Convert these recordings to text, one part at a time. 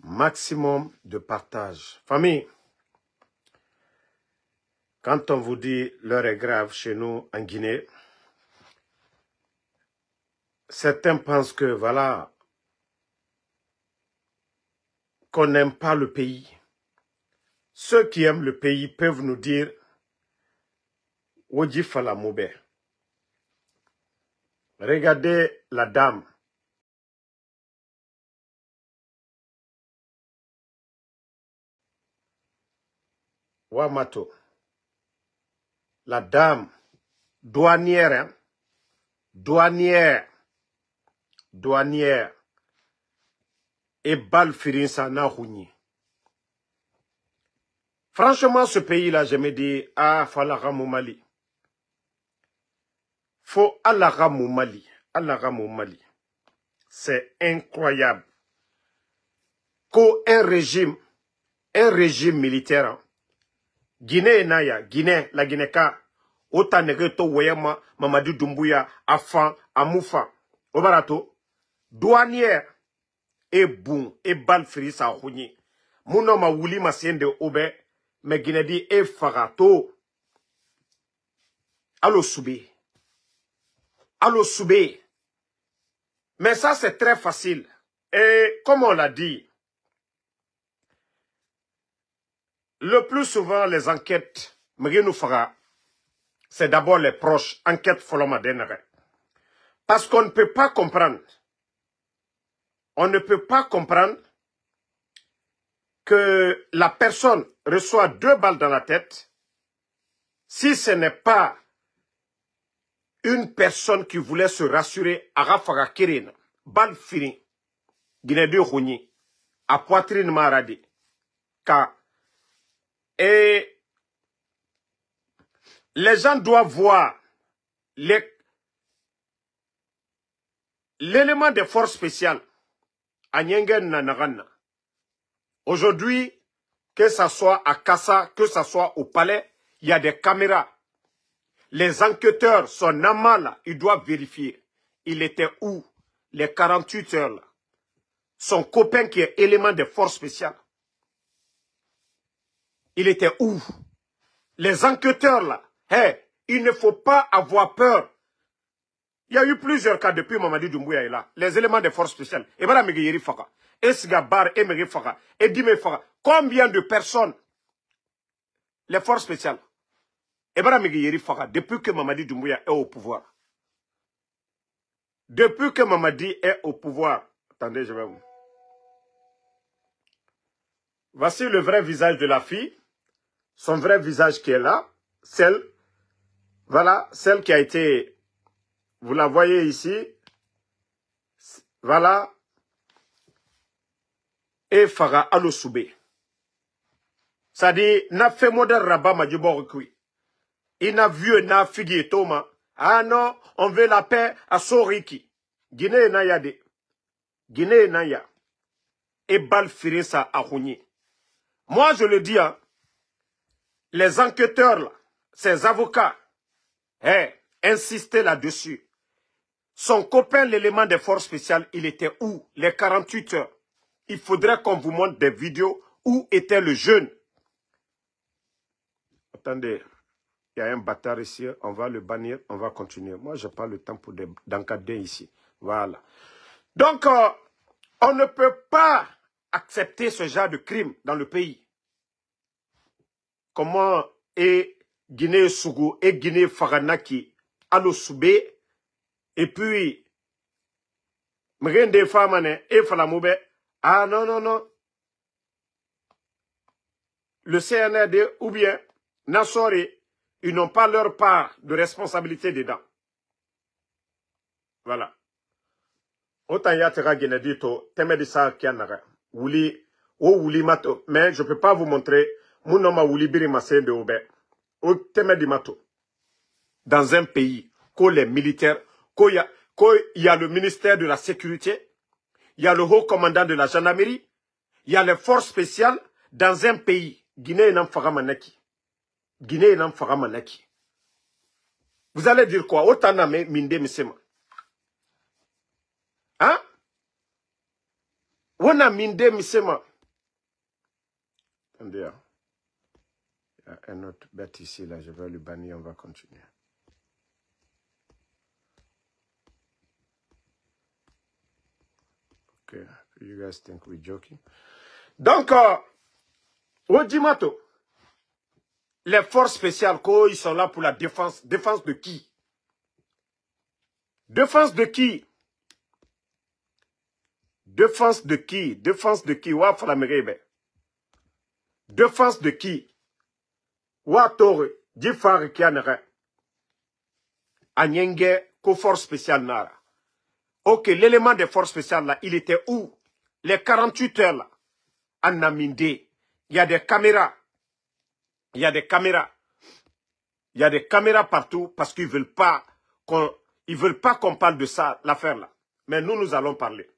Maximum de partage. Famille, quand on vous dit l'heure est grave chez nous en Guinée, certains pensent que voilà, qu'on n'aime pas le pays. Ceux qui aiment le pays peuvent nous dire Wodji Fala Moube. Regardez la dame. Wamato. La dame douanière, hein? Douanière et Balfirinsa Nahouni. Franchement, ce pays-là, je me dis, ah, Falaramou Mali. Faut Alaramou Mali. Alaramou Mali. C'est incroyable. Qu'un régime militaire, hein? Guinée Naya, Guinée, la Guinée-Ka, autant negeto Weyama, Mamadou Doumbouya, Afan, Amoufa, Obarato, douanière, et boum, et Balfiri sa Houni. Mouno ma wuli ma siende obe, mais Guinée dit et farato. Allo soubé. Allo soubé. Mais ça c'est très facile. Et comme on l'a dit, le plus souvent les enquêtes, c'est d'abord les proches, enquête Folomadenere. Parce qu'on ne peut pas comprendre. On ne peut pas comprendre que la personne reçoit 2 balles dans la tête si ce n'est pas une personne qui voulait se rassurer à Rafaga Kirin, balle fini, Guinée de Rouni, à poitrine maradi. Et les gens doivent voir l'élément des forces spéciales à Nyengen Nanagana. Aujourd'hui, que ce soit à Kassa, que ce soit au palais, il y a des caméras. Les enquêteurs sont normaux, ils doivent vérifier. Il était où les 48 heures là? Son copain qui est élément des forces spéciales. Il était où? Les enquêteurs là. Hey, il ne faut pas avoir peur. Il y a eu plusieurs cas depuis Mamadou Doumbouya est là. Les éléments des forces spéciales. Et voilà Megeyeri Faka. Et Sigabar et Megey Faka. Et Dime Faka. Combien de personnes? Les forces spéciales. Et voilà Megeyeri Faka. Depuis que Mamadou Doumbouya est au pouvoir. Depuis que Mamadi est au pouvoir. Attendez, je vais vous. Voici le vrai visage de la fille. Son vrai visage qui est là. Voilà, celle qui a été... Vous la voyez ici. Voilà. Et Farah Alosoubé. Ça dit, n'a fait modèle rabat Madjiborikui. Il n'a vu, n'a figé Thomas. Ah non, on veut la paix à Soriki. Guinée Nayade. Guinée Naya. Et Balfirisa à Rouni. Moi, je le dis, hein, les enquêteurs, là, ces avocats, insistaient là-dessus. Son copain, l'élément des forces spéciales, il était où? Les 48 heures. Il faudrait qu'on vous montre des vidéos où était le jeune. Attendez, il y a un bâtard ici, on va le bannir, on va continuer. Moi, je n'ai pas le temps pour d'encadrer ici. Voilà. Donc, on ne peut pas accepter ce genre de crime dans le pays. Comment est Guinée-Sougou et Guinée-Faranaki à l'Ossoubé, et puis, Mrende Famane et Falamoube, ah non, non, non. Le CNRD ou bien Nassori, ils n'ont pas leur part de responsabilité dedans. Voilà. Autant yatera Guinée-Dito, Temedissa Kianara, Wuli, ou Wuli Mato, mais je ne peux pas vous montrer, mon nom a Wuli Birimassé de Oube, au Temedimato. Dans un pays, qu'au les militaires, qu'il y a le ministère de la Sécurité, il y a le haut commandant de la gendarmerie, il y a les forces spéciales dans un pays. Guinée n'en fera manaki. Guinée n'en fera manaki. Vous allez dire quoi? Autant namé minde misema. Hein? On a minde misema. Attendez, hein. Il y a un autre bête ici, là. Je vais le bannir, on va continuer. Ok, you guys think we're joking. Donc, Odimato, les forces spéciales, ils sont là pour la défense. Défense de qui? Défense de qui? Défense de qui? Défense de qui? Wa falamerebe. Défense de qui? Wa tore, difar kianere. Anyenge, ko force spéciale nara. Ok, l'élément des forces spéciales là, il était où? Les 48 heures là, à Naminde, il y a des caméras. Il y a des caméras. Il y a des caméras partout parce qu'ils veulent pas qu'on parle de ça, l'affaire là. Mais nous allons parler.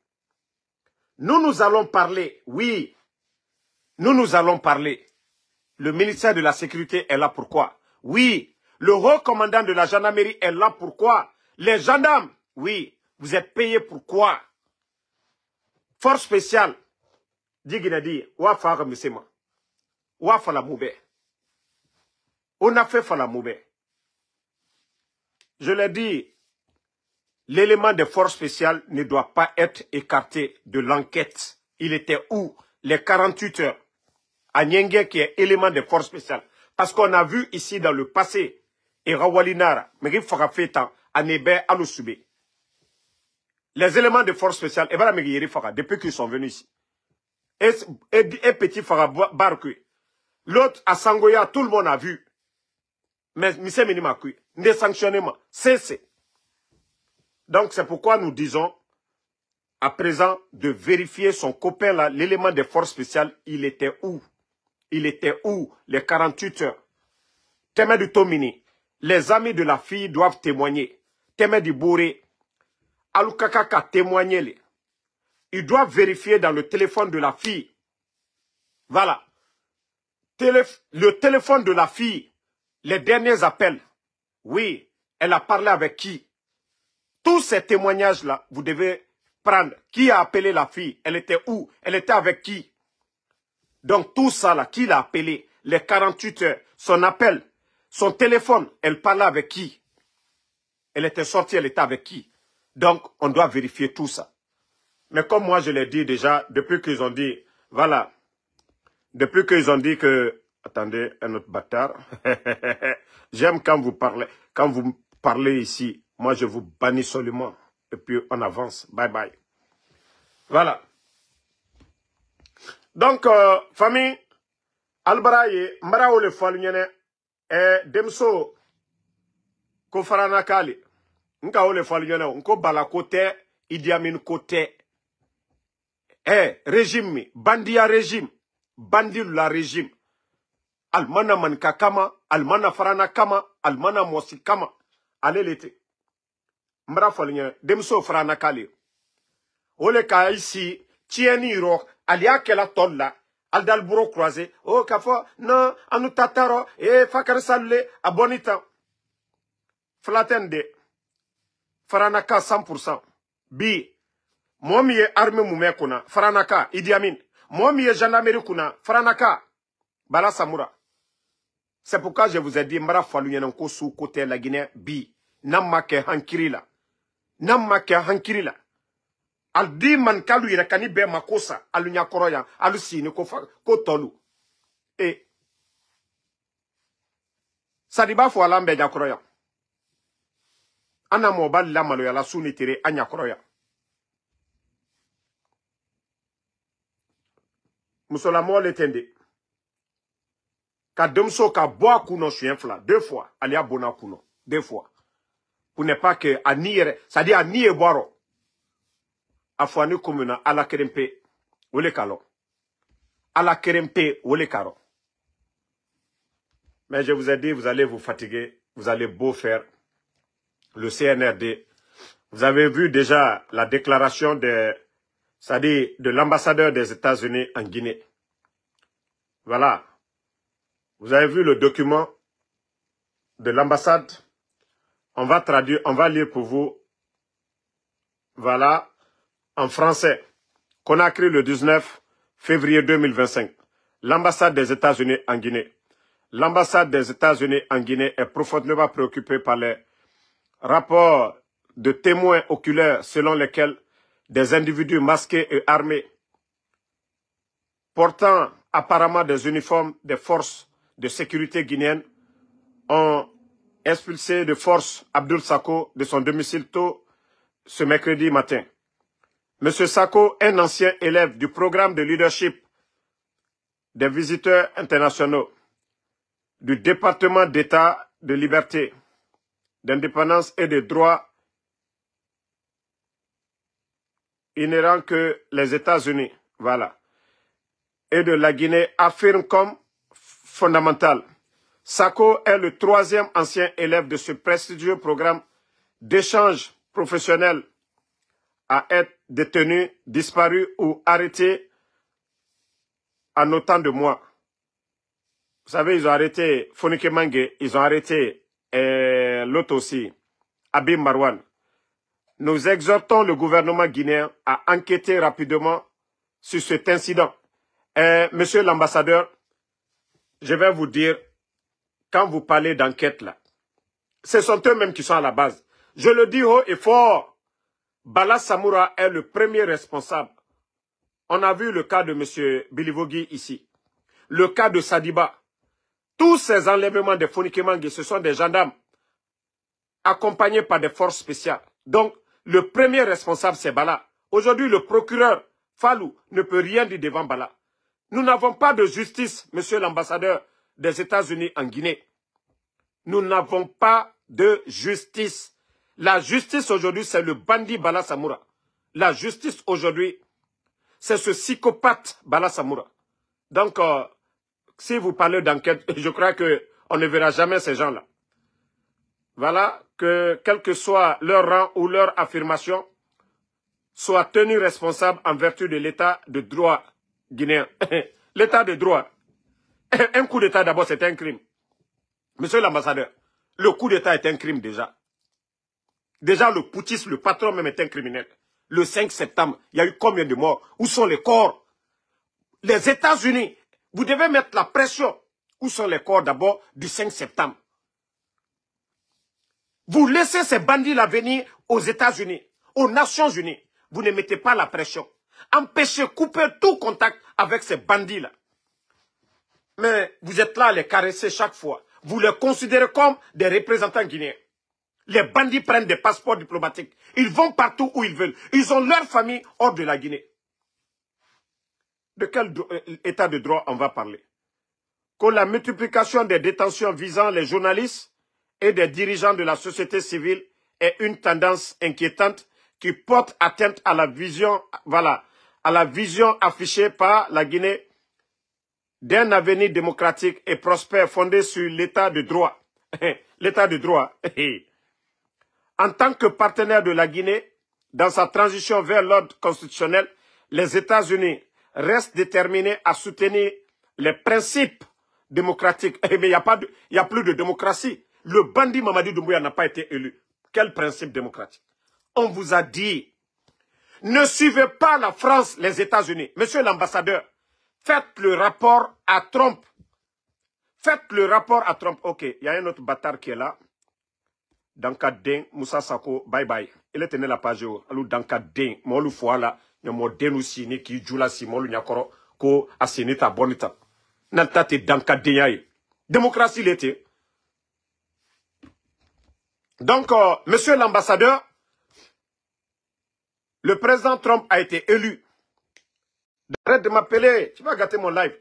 Nous allons parler, oui. Nous allons parler. Le ministère de la Sécurité est là pourquoi? Oui. Le haut commandant de la gendarmerie est là pourquoi? Les gendarmes, oui. Vous êtes payés pourquoi? Force spéciale. Diginadi, Wafara Misema. Wafala Moube. On a fait Fala Moube. Je l'ai dit, l'élément de force spéciale ne doit pas être écarté de l'enquête. Il était où? Les 48 heures. À Nyenge qui est élément de force spéciale. Parce qu'on a vu ici dans le passé, et Rawalinara, Meri Farafetan, Anebe Alusube. Les éléments de force spéciale, depuis qu'ils sont venus ici. Et petit Farah Barque. L'autre à Sangoya, tout le monde a vu. Mais Mise Minimakui, des sanctionnements, cessez. Donc c'est pourquoi nous disons, à présent, de vérifier son copain là, l'élément de force spéciale, il était où? Il était où? Les 48 heures. Témé du Tomini, les amis de la fille doivent témoigner. Témé du Bouré, Alukakaka témoigner. Ils doivent vérifier dans le téléphone de la fille. Voilà. Le téléphone de la fille, les derniers appels. Oui, elle a parlé avec qui? Tous ces témoignages-là, vous devez prendre. Qui a appelé la fille? Elle était où? Elle était avec qui? Donc tout ça, là, qui l'a appelé? Les 48 heures, son appel, son téléphone, elle parlait avec qui? Elle était sortie, elle était avec qui? Donc, on doit vérifier tout ça. Mais comme moi, je l'ai dit déjà, depuis qu'ils ont dit, voilà, depuis qu'ils ont dit que, attendez, un autre bâtard, j'aime quand vous parlez ici, moi je vous bannis seulement, et puis on avance, bye bye. Voilà. Donc, famille, Albaraye, Mbarao le Falunyene, Demso, Kofarana Kali, Nka le Falunyene, Nko Bala Kote, Idi Amin Kote, régime, bandia régime, bandi la régime, Almana Manka Kama, Almana Farana Kama, Almana Mosi Kama, allez l'été. Mbra Falunyene, Demso Farana Kali. Ole ka ici, tieni ro, alia kela tolla, aldal bureau croisé, oh kafo, non, anu tataro, fakar salé, abonita. Flatende, Faranaka 100%. Bi, momi ye arme moume kuna, Faranaka, Idi Amin. Momi ye gendarmerie kuna, Faranaka, Bala Samoura. C'est pourquoi je vous ai dit, Mbra fallu yenanko sous côté la Guinée, bi, namake hankirila. Namake hankirila. Al di man kalu yere kani be makosa alu nyakoroya alu sini ko tolu sadiba fo alambe nyakoroya ana mo bal la malo ya la suni tere anyakoroya musola mo le tende ka demso ka boa kuno chien fla 2 fois alia bona kuno 2 fois pour ne pas que aniere ça dit anier boiro Afwani komuna ala kerempe wole kalo. Ala kerempe wole karo. Mais je vous ai dit, vous allez vous fatiguer. Vous allez beau faire le CNRD. Vous avez vu déjà la déclaration de l'ambassadeur des États-Unis en Guinée. Voilà. Vous avez vu le document de l'ambassade. On va traduire, on va lire pour vous. Voilà. En français, Conakry le 19 février 2025. l'ambassade des États-Unis en Guinée. L'ambassade des États-Unis en Guinée est profondément préoccupée par les rapports de témoins oculaires selon lesquels des individus masqués et armés portant apparemment des uniformes des forces de sécurité guinéennes ont expulsé de force Abdoul Sako de son domicile tôt ce mercredi matin. M. Sako, un ancien élève du programme de leadership des visiteurs internationaux du département d'État de liberté, d'indépendance et de droits inhérents que les États-Unis, voilà, et de la Guinée affirme comme fondamental. Sako est le 3e ancien élève de ce prestigieux programme d'échange professionnel à être détenu, disparu ou arrêté en autant de mois. Vous savez, ils ont arrêté Fonike Mange, ils ont arrêté l'autre aussi, Abim Marwan. Nous exhortons le gouvernement guinéen à enquêter rapidement sur cet incident. Monsieur l'ambassadeur, je vais vous dire, quand vous parlez d'enquête là, ce sont eux-mêmes qui sont à la base. Je le dis haut et fort, Bala Samoura est le premier responsable. On a vu le cas de M. Bilivogui ici, le cas de Sadiba. Tous ces enlèvements de Fonike Mange, ce sont des gendarmes accompagnés par des forces spéciales. Donc, le premier responsable, c'est Bala. Aujourd'hui, le procureur Fallou ne peut rien dire devant Bala. Nous n'avons pas de justice, monsieur l'ambassadeur des États-Unis en Guinée. Nous n'avons pas de justice. La justice aujourd'hui, c'est le bandit Bala Samoura. La justice aujourd'hui, c'est ce psychopathe Bala Samoura. Donc, si vous parlez d'enquête, je crois qu'on ne verra jamais ces gens-là. Voilà, que quel que soit leur rang ou leur affirmation, soient tenus responsables en vertu de l'état de droit guinéen. L'état de droit. Un coup d'état d'abord, c'est un crime. Monsieur l'ambassadeur, le coup d'état est un crime déjà. Déjà, le putschiste, le patron même est un criminel. Le 5 septembre, il y a eu combien de morts? Où sont les corps? Les États-Unis, vous devez mettre la pression. Où sont les corps d'abord du 5 septembre? Vous laissez ces bandits-là venir aux États-Unis, aux Nations Unies. Vous ne mettez pas la pression. Empêchez, coupez tout contact avec ces bandits-là. Mais vous êtes là à les caresser chaque fois. Vous les considérez comme des représentants guinéens. Les bandits prennent des passeports diplomatiques. Ils vont partout où ils veulent. Ils ont leur famille hors de la Guinée. De quel état de droit on va parler? Que la multiplication des détentions visant les journalistes et des dirigeants de la société civile est une tendance inquiétante qui porte atteinte à la vision, voilà, à la vision affichée par la Guinée d'un avenir démocratique et prospère fondé sur l'état de droit. L'état de droit. En tant que partenaire de la Guinée, dans sa transition vers l'ordre constitutionnel, les États-Unis restent déterminés à soutenir les principes démocratiques. Mais il n'y a plus de démocratie. Le bandit Mamadi Doumbouya n'a pas été élu. Quel principe démocratique? On vous a dit, ne suivez pas la France, les États-Unis. Monsieur l'ambassadeur, faites le rapport à Trump. Faites le rapport à Trump. Ok, il y a un autre bâtard qui est là. Dankadin, Moussa Sako, bye bye. Il est tenu la page. Alors Dankadin, moi le fois là, il y a mon dénoussini qui joue là, si moi le nyakoro, ko asinita bonita. Nantate Dankadin yae. Démocratie l'été. Donc, monsieur l'ambassadeur, le président Trump a été élu. Arrête de m'appeler, tu vas gâter mon live.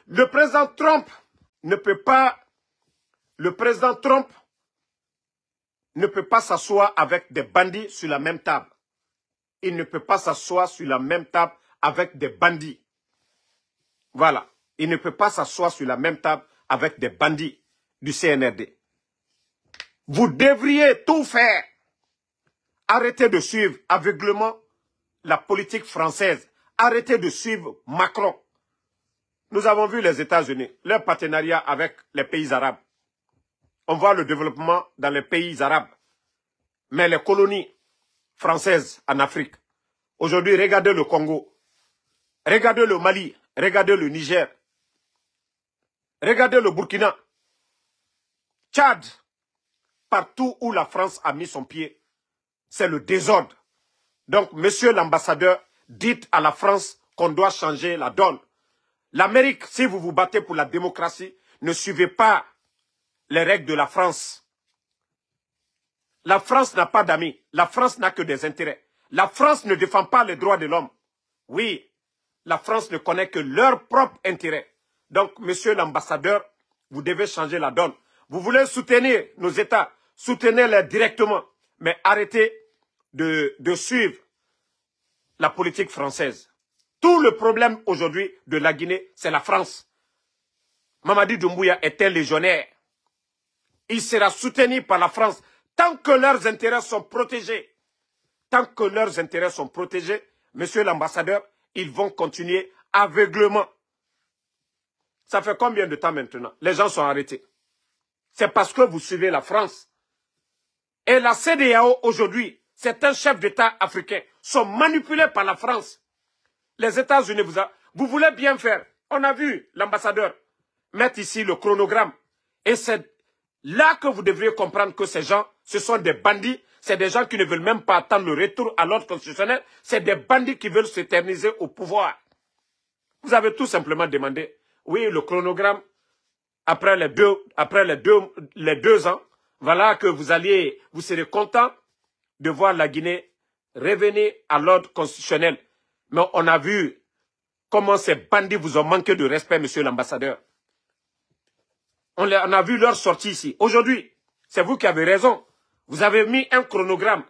Le président Trump ne peut pas, s'asseoir avec des bandits sur la même table. Il ne peut pas s'asseoir sur la même table avec des bandits. Voilà. Il ne peut pas s'asseoir sur la même table avec des bandits du CNRD. Vous devriez tout faire. Arrêtez de suivre aveuglément la politique française. Arrêtez de suivre Macron. Nous avons vu les États-Unis, leur partenariat avec les pays arabes. On voit le développement dans les pays arabes. Mais les colonies françaises en Afrique, aujourd'hui, regardez le Congo, regardez le Mali, regardez le Niger. Regardez le Burkina. Tchad. Partout où la France a mis son pied, c'est le désordre. Donc, monsieur l'ambassadeur, dites à la France qu'on doit changer la donne. L'Amérique, si vous vous battez pour la démocratie, ne suivez pas les règles de la France. La France n'a pas d'amis. La France n'a que des intérêts. La France ne défend pas les droits de l'homme. Oui, la France ne connaît que leur propre intérêt. Donc, monsieur l'ambassadeur, vous devez changer la donne. Vous voulez soutenir nos États, soutenez-les directement, mais arrêtez de suivre la politique française. Tout le problème aujourd'hui de la Guinée, c'est la France. Mamadi Doumbouya est un légionnaire. Il sera soutenu par la France tant que leurs intérêts sont protégés. Tant que leurs intérêts sont protégés, monsieur l'ambassadeur, ils vont continuer aveuglement. Ça fait combien de temps maintenant? Les gens sont arrêtés. C'est parce que vous suivez la France. Et la CEDEAO aujourd'hui, c'est un chef d'État africain, sont manipulés par la France. Les États-Unis, vous voulez bien faire. On a vu l'ambassadeur mettre ici le chronogramme. Et c'est là que vous devriez comprendre que ces gens, ce sont des bandits. C'est des gens qui ne veulent même pas attendre le retour à l'ordre constitutionnel. C'est des bandits qui veulent s'éterniser au pouvoir. Vous avez tout simplement demandé, oui, le chronogramme, après les deux ans, voilà que vous serez content de voir la Guinée revenir à l'ordre constitutionnel. Mais on a vu comment ces bandits vous ont manqué de respect, monsieur l'ambassadeur. On a vu leur sortie ici. Aujourd'hui, c'est vous qui avez raison. Vous avez mis un chronogramme.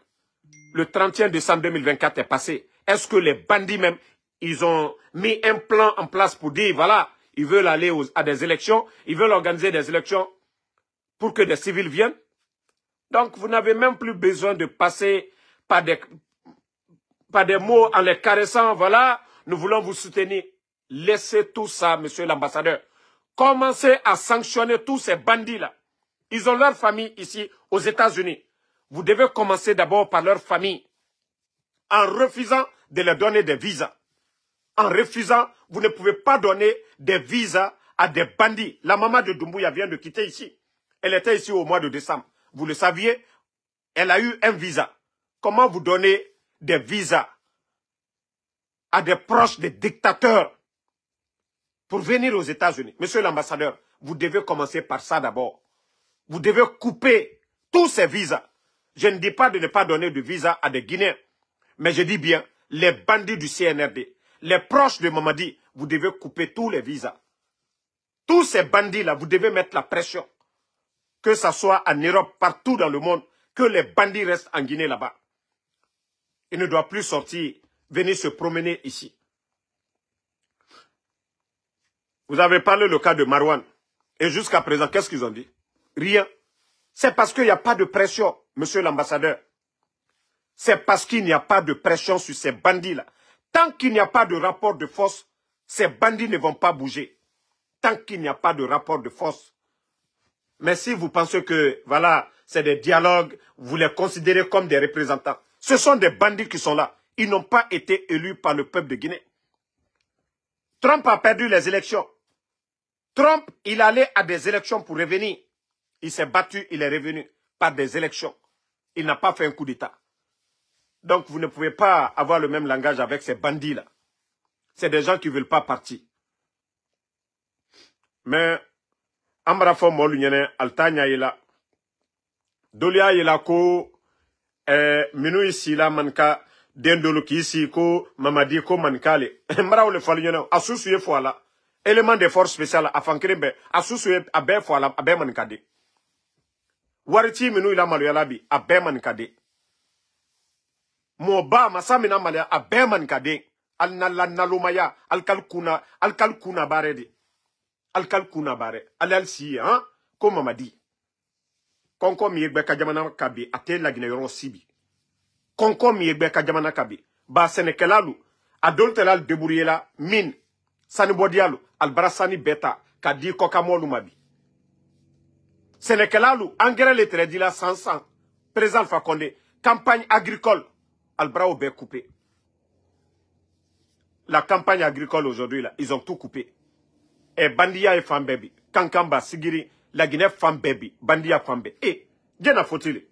Le 31 décembre 2024 est passé. Est-ce que les bandits même, ils ont mis un plan en place pour dire, voilà, ils veulent aller à des élections, ils veulent organiser des élections pour que des civils viennent? Donc, vous n'avez même plus besoin de passer par des mots en les caressant. Voilà, nous voulons vous soutenir. Laissez tout ça, monsieur l'ambassadeur. Commencez à sanctionner tous ces bandits-là. Ils ont leur famille ici, aux États-Unis. Vous devez commencer d'abord par leur famille. En refusant de leur donner des visas. En refusant, vous ne pouvez pas donner des visas à des bandits. La maman de Doumbouya vient de quitter ici. Elle était ici au mois de décembre. Vous le saviez, elle a eu un visa. Comment vous donnez des visas à des proches des dictateurs pour venir aux États-Unis? Monsieur l'ambassadeur, vous devez commencer par ça d'abord. Vous devez couper tous ces visas. Je ne dis pas de ne pas donner de visa à des Guinéens, mais je dis bien les bandits du CNRD, les proches de Mamadi, vous devez couper tous les visas. Tous ces bandits-là, vous devez mettre la pression. Que ce soit en Europe, partout dans le monde, que les bandits restent en Guinée là-bas. Ils ne doivent plus sortir, venir se promener ici. Vous avez parlé le cas de Marouane. Et jusqu'à présent, qu'est-ce qu'ils ont dit? Rien. C'est parce qu'il n'y a pas de pression, monsieur l'ambassadeur. C'est parce qu'il n'y a pas de pression sur ces bandits-là. Tant qu'il n'y a pas de rapport de force, ces bandits ne vont pas bouger. Tant qu'il n'y a pas de rapport de force. Mais si vous pensez que, voilà, c'est des dialogues, vous les considérez comme des représentants. Ce sont des bandits qui sont là. Ils n'ont pas été élus par le peuple de Guinée. Trump a perdu les élections. Trump, il allait à des élections pour revenir. Il s'est battu, il est revenu par des élections. Il n'a pas fait un coup d'État. Donc vous ne pouvez pas avoir le même langage avec ces bandits-là. C'est des gens qui ne veulent pas partir. Mais, Amrafo Molunyene, Altanya yela. Dolia yela ko, minu isi la manka, dendolo ki isi ko, mamadi ko mankale. Mara ole falunyene, asusu ye fwala. Élément de force spéciale à Fankrembe, asusu ye abe fwala, abe mankade. Wariti minu ila malu yalabi, abe mankade. Moba masamina malia, abe mankade. Al nalumaya, al kalkuna baredi. Al-Kalkuna bare, al-si, hein, comme m'a dit. Konko miyegbe kajamana kabi, ate la Guinée yoron sibi. Konko miyegbe kajamana kabi, ba senekelalu, adoltelal deburiela, min, sanibodialu, albarasani beta, kadi kokamolu mabi. Senekelalu, engrais les tredila 100, présent Alpha Condé, campagne agricole, albrao be coupé. La campagne agricole aujourd'hui, là, ils ont tout coupé. Et Bandia et Fambebi. Kankamba, Sigiri, la Guinée femme baby, Bandia femme baby. Eh, Djena faut-il?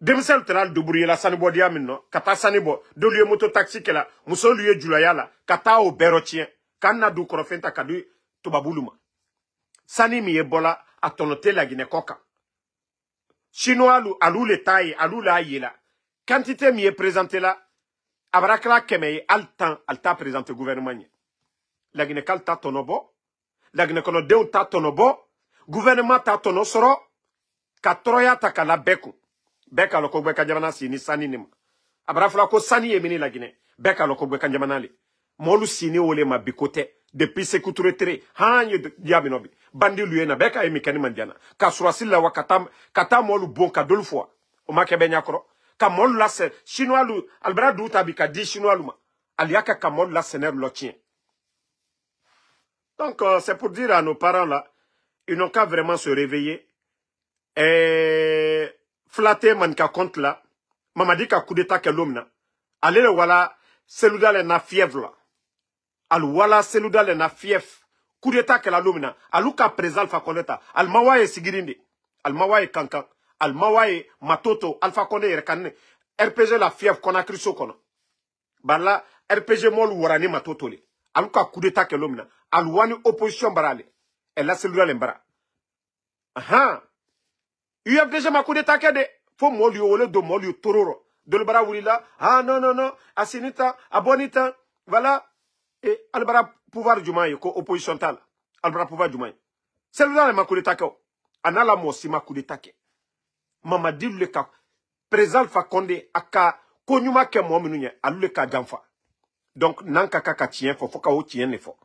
Demisel Teral Doubourie, la Sanibo Diamino, Kata Sanibo, de lieu moto taxi que la, Mousso lieu Julayala, Kata au Berotien, Kanadou Korofenta Kadu, Tobaboulouma. Sani mi ebola a tonoté la Guinée Coca. Chinois alou le taille, alou la yela. Quantité mi est présenté là, Abrakla Kemeye, alta présenté gouvernement. La Guinée Kalta tonobo, la Guinée Konodeu ta tonobo, gouvernement ta tonosoro, Katroya takala beku. Beka loko beka jamana sini sani nima. Abrafla ko sani yemini la Guinée. Beka loko beka jamana li. Molu sini ole ma bikote. Depuis se kutretere. Hanye diabinobi. Bandi luyena beka emi kani mandiana. Ka surasi la kata molu bon ka dolu fois. O ma kebe nyakoro. Ka molu la se. Chinois lu. Albra douta bi ka di chinois luma. Aliaka ka molu la sener lotien. Donc c'est pour dire à nos parents là. Ils n'ont qu'à vraiment se réveiller. Et flatter manka compte là, mamadi ka coup d'état que l'homme na. Allez le voilà, celui-là le na fièvre là. Al voilà celui-là le na fièvre. Coup d'état que l'homme na. Aluka présal fa koneta. Al mawaye sigirindi. Al mawaye kankan. Al mawaye matoto. Alfa konde yerkane. RPG la fièvre qu'on a cru so kono. Bala RPG mol warani matoto le. Aluka coup d'état que l'homme na. Al wani opposition barale. Et là celui-là l'embara. Aha. Il y a déjà ma coup d'état de faut molu ole do molu tororo de le bara wulila ah non non non asinita abonita voilà et albara pouvoir du maï ko opposition tal albara pouvoir du maï c'est là ma coup d'état ko anala mo si ma coup d'état ke mama dit le ka présal fa konde aka konyuma ke mo minunya alule ka jamfa donc nanka kaka tien fo ka o tien ne fo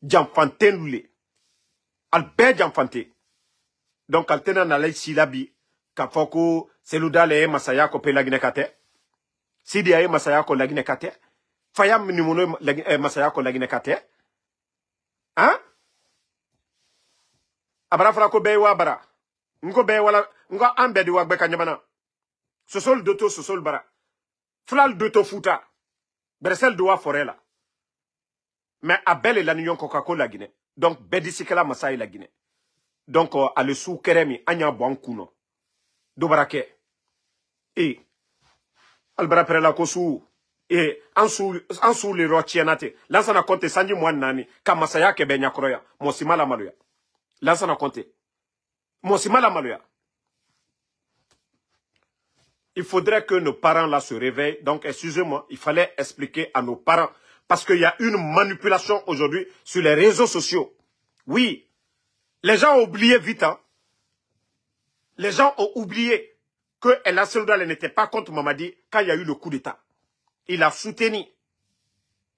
jamfanten lule albe jamfanté. Donc, altena na lay silabi, ka foko, seluda le masaya ko pe lagine kate. Sidi aye masaya ko lagine kate. Fayam minimono masaya ko lagine kate. Hein? Abara fala ko bewa bara. Ngo be wala, ngo ambedi wak beka nyamana. Sosol doto, sosol bara. Flal doto futa. Bresel doa forela. Mais abel la nion Coca-Cola la Guinée. Donc, bedisikela masaya la Guinée. Donc, à le sous keremi, anya bon kuno. Dobarake. Et, albara perela kosu. Et, en sous les rochienate. Lansana konte sanji mwan nani. Kamasaya kebe nyakroya. Mosimala maluya. Lansana konte. Mosimala maluya. Il faudrait que nos parents là se réveillent. Donc, excusez-moi, il fallait expliquer à nos parents. Parce qu'il y a une manipulation aujourd'hui sur les réseaux sociaux. Oui. Les gens ont oublié vite, hein. Les gens ont oublié que El Asseloudal n'était pas contre Mamadi quand il y a eu le coup d'État. Il a soutenu.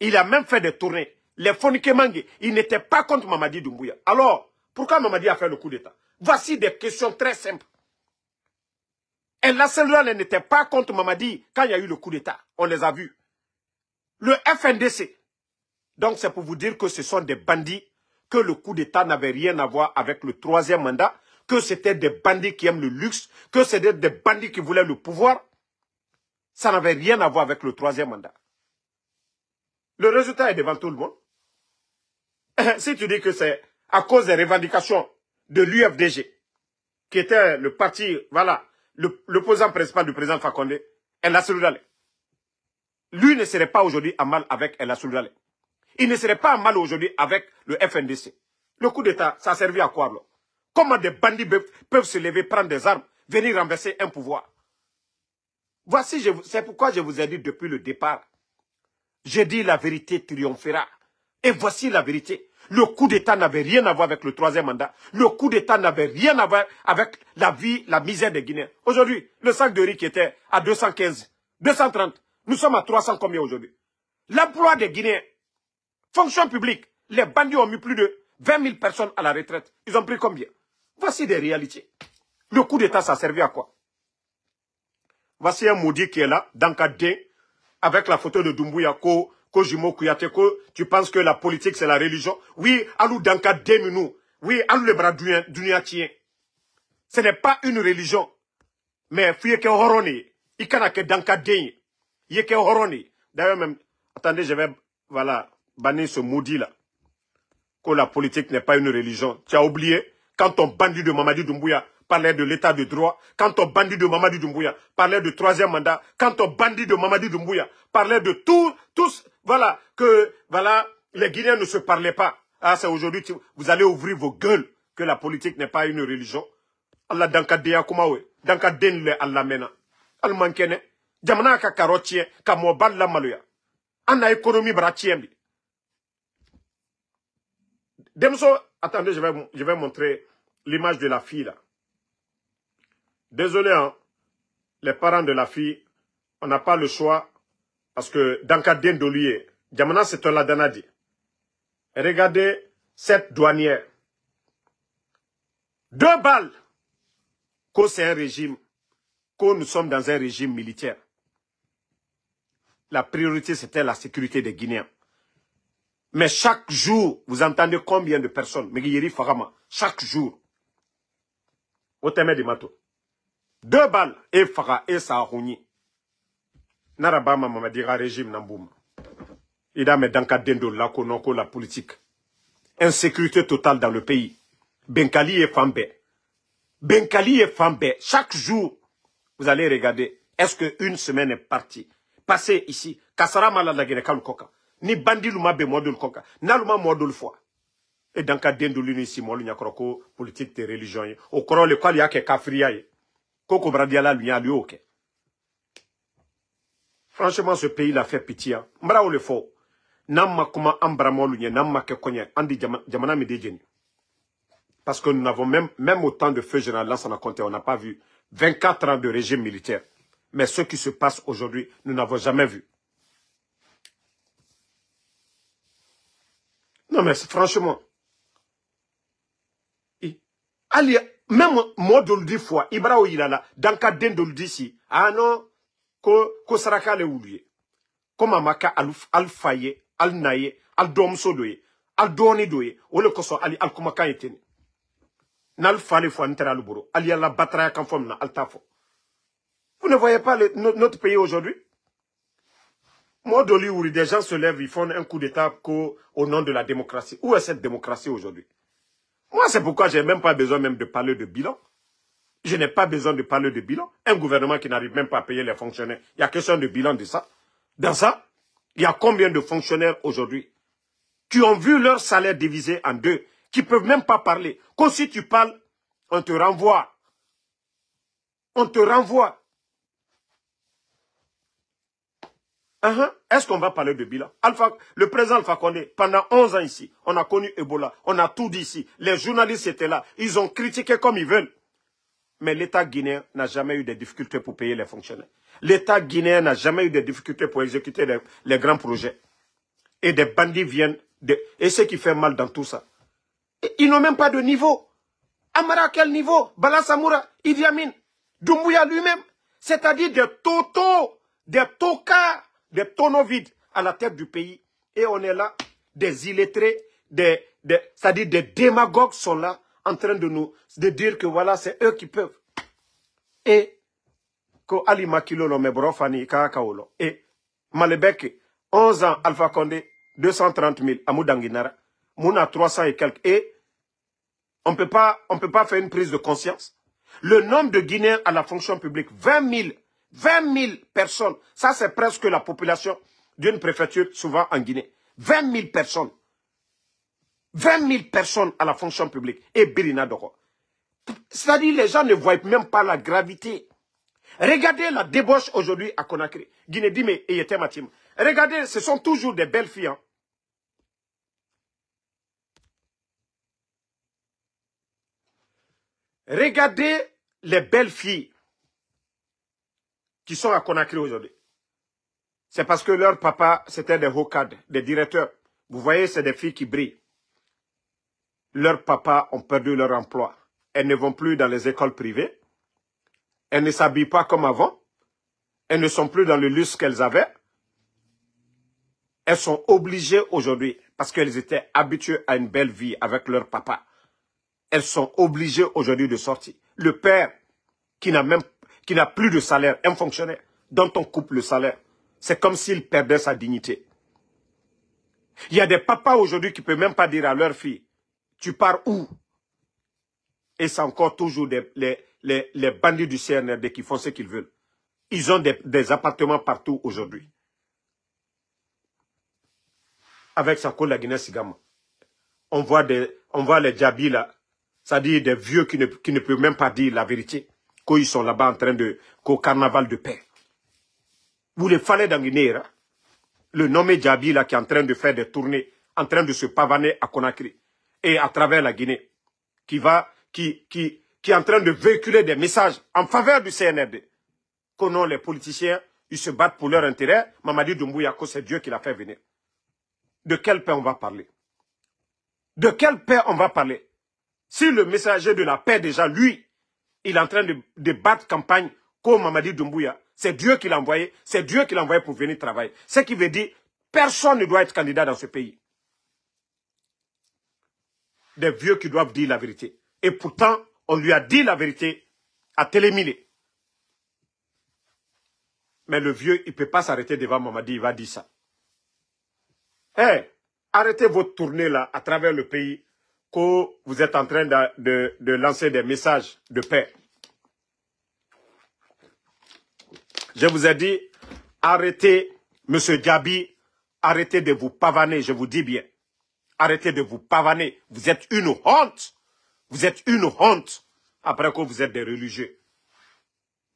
Il a même fait des tournées. Les Fonike Mangue, il n'était pas contre Mamadi Doumbouya. Alors, pourquoi Mamadi a fait le coup d'État? Voici des questions très simples. El Asseloudal n'était pas contre Mamadi quand il y a eu le coup d'État. On les a vus. Le FNDC. Donc, c'est pour vous dire que ce sont des bandits, que le coup d'État n'avait rien à voir avec le troisième mandat, que c'était des bandits qui aiment le luxe, que c'était des bandits qui voulaient le pouvoir. Ça n'avait rien à voir avec le troisième mandat. Le résultat est devant tout le monde. Si tu dis que c'est à cause des revendications de l'UFDG, qui était le parti, voilà, l'opposant principal du président Fakonde, El Asseloudal. Lui ne serait pas aujourd'hui à mal avec El Asseloudal. Il ne serait pas mal aujourd'hui avec le FNDC. Le coup d'État, ça a servi à quoi alors? Comment des bandits peuvent se lever, prendre des armes, venir renverser un pouvoir? Voici, c'est pourquoi je vous ai dit depuis le départ. J'ai dit la vérité triomphera. Et voici la vérité. Le coup d'État n'avait rien à voir avec le troisième mandat. Le coup d'État n'avait rien à voir avec la vie, la misère des Guinéens. Aujourd'hui, le sac de riz qui était à 215, 230, nous sommes à 300 combien aujourd'hui? L'emploi des Guinéens. Fonction publique, les bandits ont mis plus de 20 000 personnes à la retraite. Ils ont pris combien? Voici des réalités. Le coup d'État, ça a servi à quoi? Voici un maudit qui est là, dans Kadé, avec la photo de Doumbouya, Kojimo Kouyaté, tu penses que la politique c'est la religion? Oui, alou dans Kadé, nous. Oui, alou le bras d'uniatien. Ce n'est pas une religion. Mais fouye que horoni, il can'a que dans Kadé. Il est que horoni. D'ailleurs même, attendez, je vais, voilà, bannir ce maudit là. que la politique n'est pas une religion. Tu as oublié quand ton bandit de Mamadi Doumbouya parlait de l'état de droit, quand ton bandit de Mamadi Doumbouya parlait de troisième mandat, quand ton bandit de Mamadi Doumbouya parlait de tous, voilà, que voilà, les Guinéens ne se parlaient pas. Ah, c'est aujourd'hui, vous allez ouvrir vos gueules que la politique n'est pas une religion. Allah danka deya kumawe, danka denle Allah mena. Al mankene, jamana ka karotien, ka mobal la maluya. Ana économie bratiembi. Demso, attendez, je vais montrer l'image de la fille là. Désolé, hein, les parents de la fille, on n'a pas le choix parce que dans le cas d'Endolier, Djamana c'est un ladanadi. Regardez cette douanière. 2 balles. Que c'est un régime, que nous sommes dans un régime militaire. La priorité c'était la sécurité des Guinéens. Mais chaque jour, vous entendez combien de personnes, Megiyeri Farama, chaque jour, au thème du mato. 2 balles, et Fara, et Sahouni. Narabama Mamadira régime Namboum. Il a mis dans le la konoko la politique. Insécurité totale dans le pays. Benkali et Fambe. Benkali et Fambe. Chaque jour, vous allez regarder, est-ce qu'une semaine est partie? Passez ici, Kassara Maladagene Kalukoka. Ni bandi luma be modul koka. Na luma modul fois. Et dans le cas d'Endolini Simon, il y a politique de religion. Au courant le qual il y a que Kafria. Koko Bradiala lui a lui ok. Franchement, ce pays l'a fait pitié. Mbra ou le faux. Namma kuma ambramo l'union, namma ke konye, andi jamana medejeni. Parce que nous n'avons même autant de feu général, là, ça n'a compté, on n'a pas vu 24 ans de régime militaire. Mais ce qui se passe aujourd'hui, nous n'avons jamais vu. Non, mais franchement, Ali, même moi de le dire fois, Ibrahim Ilala, dans le cas de le dire ici, ah non, ko saraka le oublié. Comme Amaka al-Faye, al-Naye, al-Domso doye, al-Doni doye, ou le koso Ali al-Kumaka etene. Nal fale fo antera le bourreau, Ali ala batra kan fom na al-Tafo. Vous ne voyez pas notre pays aujourd'hui? Moi, de où des gens se lèvent, ils font un coup d'état au nom de la démocratie. Où est cette démocratie aujourd'hui? Moi, c'est pourquoi je n'ai même pas besoin même de parler de bilan. Je n'ai pas besoin de parler de bilan. Un gouvernement qui n'arrive même pas à payer les fonctionnaires. Il y a question de bilan de ça. Dans ça, il y a combien de fonctionnaires aujourd'hui qui ont vu leur salaire divisé en 2, qui ne peuvent même pas parler. Comme si tu parles, on te renvoie. On te renvoie. Est-ce qu'on va parler de bilan? Le président Alpha Condé, pendant 11 ans ici, on a connu Ebola, on a tout dit ici. Les journalistes étaient là, ils ont critiqué comme ils veulent. Mais l'État guinéen n'a jamais eu de difficultés pour payer les fonctionnaires. L'État guinéen n'a jamais eu de difficultés pour exécuter les grands projets. Et des bandits viennent, et ce qui fait mal dans tout ça. Ils n'ont même pas de niveau. Amara, à quel niveau? Bala Samoura, Idi Amin, Doumbouya lui-même. C'est-à-dire des totos, des tocards, des tonneaux vides à la tête du pays. Et on est là, des illettrés, c'est-à-dire des démagogues sont là, en train de dire que voilà, c'est eux qui peuvent. Et, ko Ali Makilo lo mebrofani kakaolo. Et, Malebeke, 11 ans, Alpha Condé, 230 000, Amoudanginara, Mouna 300 et quelques. Et, on peut pas faire une prise de conscience. Le nombre de Guinéens à la fonction publique, 20 000 personnes. Ça, c'est presque la population d'une préfecture, souvent en Guinée. 20 000 personnes. 20 000 personnes à la fonction publique. Et Birina Doko. C'est-à-dire, les gens ne voient même pas la gravité. Regardez la débauche aujourd'hui à Conakry. Guinée-Dime et Yetematim. Regardez, ce sont toujours des belles filles. Hein. Regardez les belles filles qui sont à Conakry aujourd'hui. C'est parce que leur papa, c'était des hauts cadres, des directeurs. Vous voyez, c'est des filles qui brillent. Leurs papas ont perdu leur emploi. Elles ne vont plus dans les écoles privées. Elles ne s'habillent pas comme avant. Elles ne sont plus dans le luxe qu'elles avaient. Elles sont obligées aujourd'hui, parce qu'elles étaient habituées à une belle vie avec leur papa. Elles sont obligées aujourd'hui de sortir. Le père, qui n'a plus de salaire, un fonctionnaire, dont on coupe le salaire, c'est comme s'il perdait sa dignité. Il y a des papas aujourd'hui qui ne peuvent même pas dire à leur fille, tu pars où? Et c'est encore toujours les bandits du CNRD qui font ce qu'ils veulent. Ils ont des appartements partout aujourd'hui. Avec Sanko la Guinée-Sigama. On voit les djabis là, c'est-à-dire des vieux qui ne peuvent même pas dire la vérité, quand ils sont là-bas en train qu'au carnaval de paix. Vous les fallait dans Guinée, hein? Le nommé Djabi là qui est en train de faire des tournées, en train de se pavaner à Conakry et à travers la Guinée, qui est en train de véhiculer des messages en faveur du CNRD. Que non, les politiciens, ils se battent pour leur intérêt. Mamadi Doumbouya, c'est Dieu qui l'a fait venir. De quelle paix on va parler? De quelle paix on va parler? Si le messager de la paix, déjà, lui, il est en train de battre campagne comme Mamadi Doumbouya, c'est Dieu qui l'a envoyé, c'est Dieu qui l'a envoyé pour venir travailler. Ce qui veut dire, personne ne doit être candidat dans ce pays. Des vieux qui doivent dire la vérité. Et pourtant, on lui a dit la vérité à Télémilé. Mais le vieux, il ne peut pas s'arrêter devant Mamadi, il va dire ça. Arrêtez votre tournée là, à travers le pays, que vous êtes en train de lancer des messages de paix. Je vous ai dit, arrêtez, monsieur Djabi, arrêtez de vous pavaner, je vous dis bien. Arrêtez de vous pavaner. Vous êtes une honte. Vous êtes une honte. Après que vous êtes des religieux.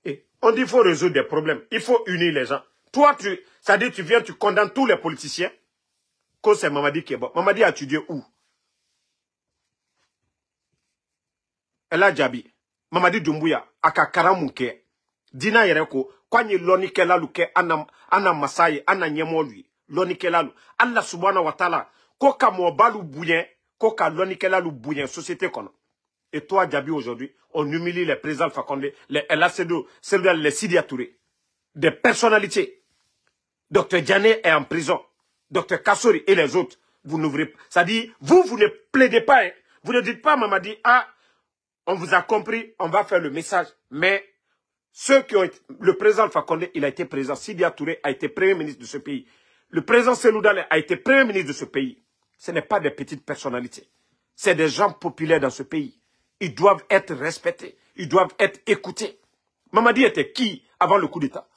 Et on dit qu'il faut résoudre des problèmes. Il faut unir les gens. Toi, c'est-à-dire tu viens, tu condamnes tous les politiciens. Que c'est Mamadi qui est bon. Mamadi a étudié où? Elle a Djabi. Mamadi Doumbouya, aka karamunke. Dina yereko, kwanye loni kelalu ke ana masaye, ana nyemolui. Loni kelalu. Allah subhanahu wa ta'ala, koka mobalu bouyen, koka loni kelalu bouyen, société kono. Et toi, Djabi, aujourd'hui, on humilie les présidents Fakonde, les LACDO, les Sidia Touré. Des personnalités. Dr Diané est en prison. Dr Kassori et les autres, vous n'ouvrez pas. Ça dit, vous ne plaidez pas. Hein. Vous ne dites pas, Mamadi, ah, on vous a compris, on va faire le message. Mais ceux qui ont été... Le président Fakonde, il a été président. Sidia Touré a été premier ministre de ce pays. Le président Seloudale a été premier ministre de ce pays. Ce n'est pas des petites personnalités. C'est des gens populaires dans ce pays. Ils doivent être respectés. Ils doivent être écoutés. Mamadi était qui avant le coup d'État?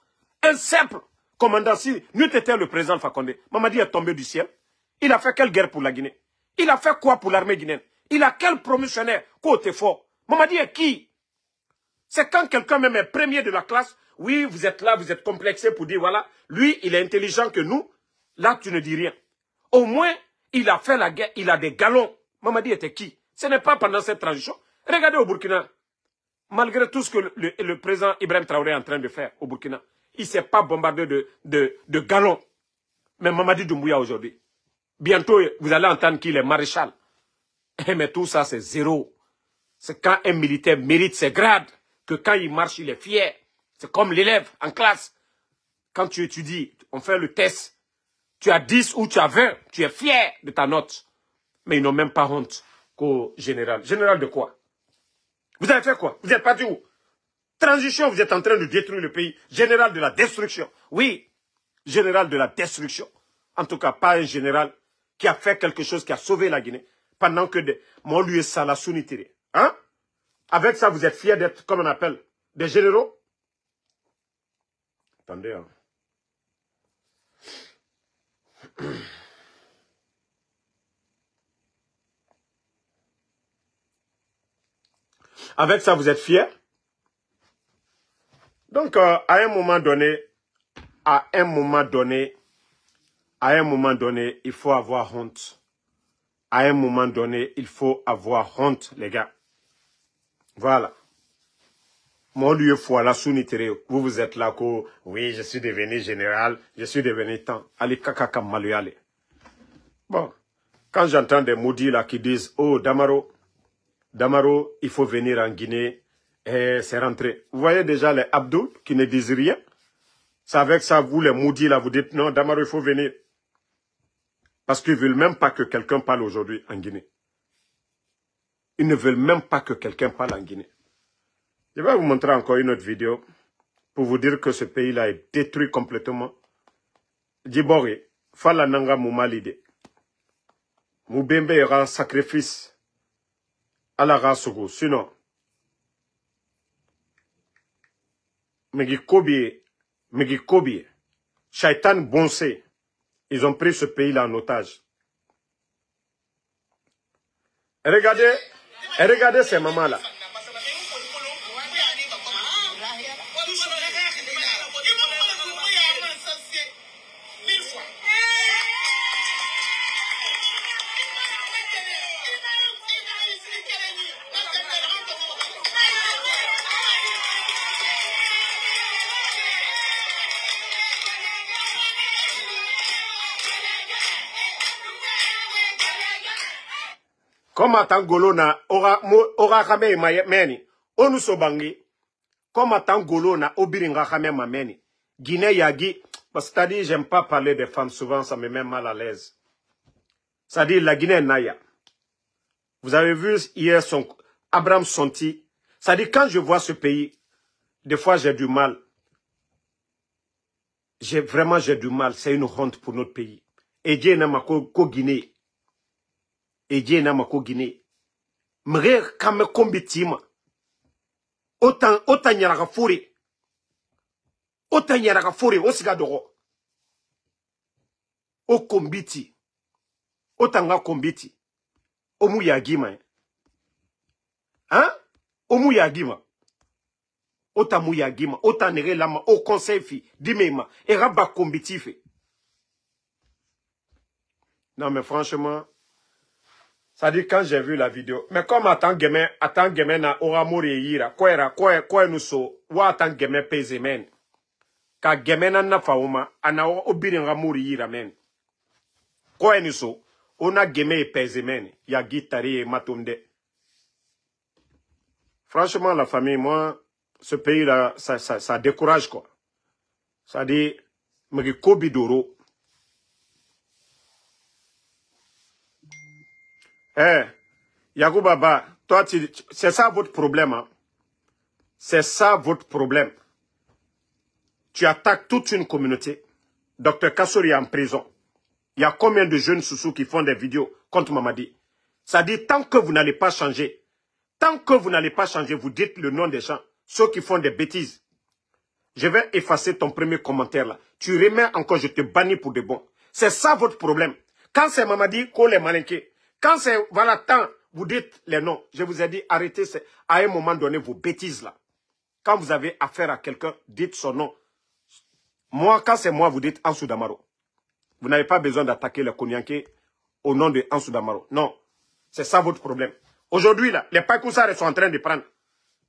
Un simple commandant. Si nous étions le président Fakonde, Mamadi est tombé du ciel. Il a fait quelle guerre pour la Guinée? Il a fait quoi pour l'armée guinéenne? Il a quel promotionnaire côté fort? Mamadi est qui? C'est quand quelqu'un même est premier de la classe, oui, vous êtes là, vous êtes complexé pour dire, voilà, lui, il est intelligent que nous. Là, tu ne dis rien. Au moins, il a fait la guerre, il a des galons. Mamadi était qui? Ce n'est pas pendant cette transition. Regardez au Burkina. Malgré tout ce que le président Ibrahim Traoré est en train de faire au Burkina, il ne s'est pas bombardé de galons. Mais Mamadi Doumbouya aujourd'hui, bientôt, vous allez entendre qu'il est maréchal. Mais tout ça, c'est zéro. C'est quand un militaire mérite ses grades, que quand il marche, il est fier. C'est comme l'élève en classe. Quand tu étudies, on fait le test. Tu as 10 ou tu as 20, tu es fier de ta note. Mais ils n'ont même pas honte qu'au général. Général de quoi? Vous avez fait quoi? Vous êtes parti où? Transition, vous êtes en train de détruire le pays. Général de la destruction. Oui, général de la destruction. En tout cas, pas un général qui a fait quelque chose, qui a sauvé la Guinée. Pendant que mon lieu Salassouni tiré. Hein? Avec ça, vous êtes fiers d'être, comme on appelle, des généraux? Attendez, hein. Avec ça, vous êtes fiers? Donc, à un moment donné, il faut avoir honte. À un moment donné, il faut avoir honte, les gars. Voilà. Mon lieu voilà sounitere. Vous êtes là, oui, je suis devenu général, je suis devenu tant. Allez, kaka maluyale. Bon, quand j'entends des maudits là qui disent, oh, Damaro, il faut venir en Guinée, et c'est rentré. Vous voyez déjà les Abdou qui ne disent rien. C'est avec ça, vous les maudits là, vous dites, non, Damaro, il faut venir. Parce qu'ils ne veulent même pas que quelqu'un parle aujourd'hui en Guinée. Ils ne veulent même pas que quelqu'un parle en Guinée. Je vais vous montrer encore une autre vidéo pour vous dire que ce pays-là est détruit complètement. Djibori, Fala Nanga Moumalide. Moubembe ira sacrifice à la race. Sinon, Megi Kobi, Shaitan Bonsé, ils ont pris ce pays-là en otage. Et regardez ces mamans-là. Comme Atangolo na ora kame meni, onu sobangi. Comme Atangolo na obiringa kame mameni. Guinée yagi, parce que j'aime pas parler des femmes, souvent ça me met mal à l'aise. C'est-à-dire la Guinée Naya. Vous avez vu hier Abraham Sonti. C'est-à-dire quand je vois ce pays, des fois j'ai du mal. Vraiment j'ai du mal. C'est une honte pour notre pays. Et Dieu n'a ko Guinée. Et Dieu n'a pas Guinée. M'rire kame kombitima. Autant nyaraka furi. Autant nyaraka furi. Osiga doro. O kombiti. Autant nga kombiti. Omu yagima. Hein? Omu yagima. Autant mu yagima. Autant nere lama. Au conseil fi. Dimema. Et rabba kombiti fi. Non mais franchement. Ça dit quand j'ai vu la vidéo, mais comme attend gamin na ora mori yira, quoi nous so, wa attend gamin pese men. Ka gamin na fauma, ana obirin ramori yira men. Quoi nous so, on a gamin pese men, ya guitari et matumde. Franchement la famille, moi, ce pays là, ça décourage quoi. Ça dit, me kobi doro. Eh, Yagou Baba, toi, c'est ça votre problème. Hein? C'est ça votre problème. Tu attaques toute une communauté. Dr Kassori est en prison. Il y a combien de jeunes sous qui font des vidéos contre Mamadi? Ça dit, tant que vous n'allez pas changer, vous dites le nom des gens, ceux qui font des bêtises. Je vais effacer ton premier commentaire là. Tu remets encore, je te bannis pour de bon. C'est ça votre problème. Quand c'est Mamadi, qu'on les malinqués. Quand c'est, voilà, tant, vous dites les noms. Je vous ai dit, arrêtez à un moment donné vos bêtises là. Quand vous avez affaire à quelqu'un, dites son nom. Moi, quand c'est moi, vous dites Ansou Damaro. Vous n'avez pas besoin d'attaquer le Konyanké au nom de Ansou Damaro. Non. C'est ça votre problème. Aujourd'hui, là, les Païkoussards sont en train de prendre.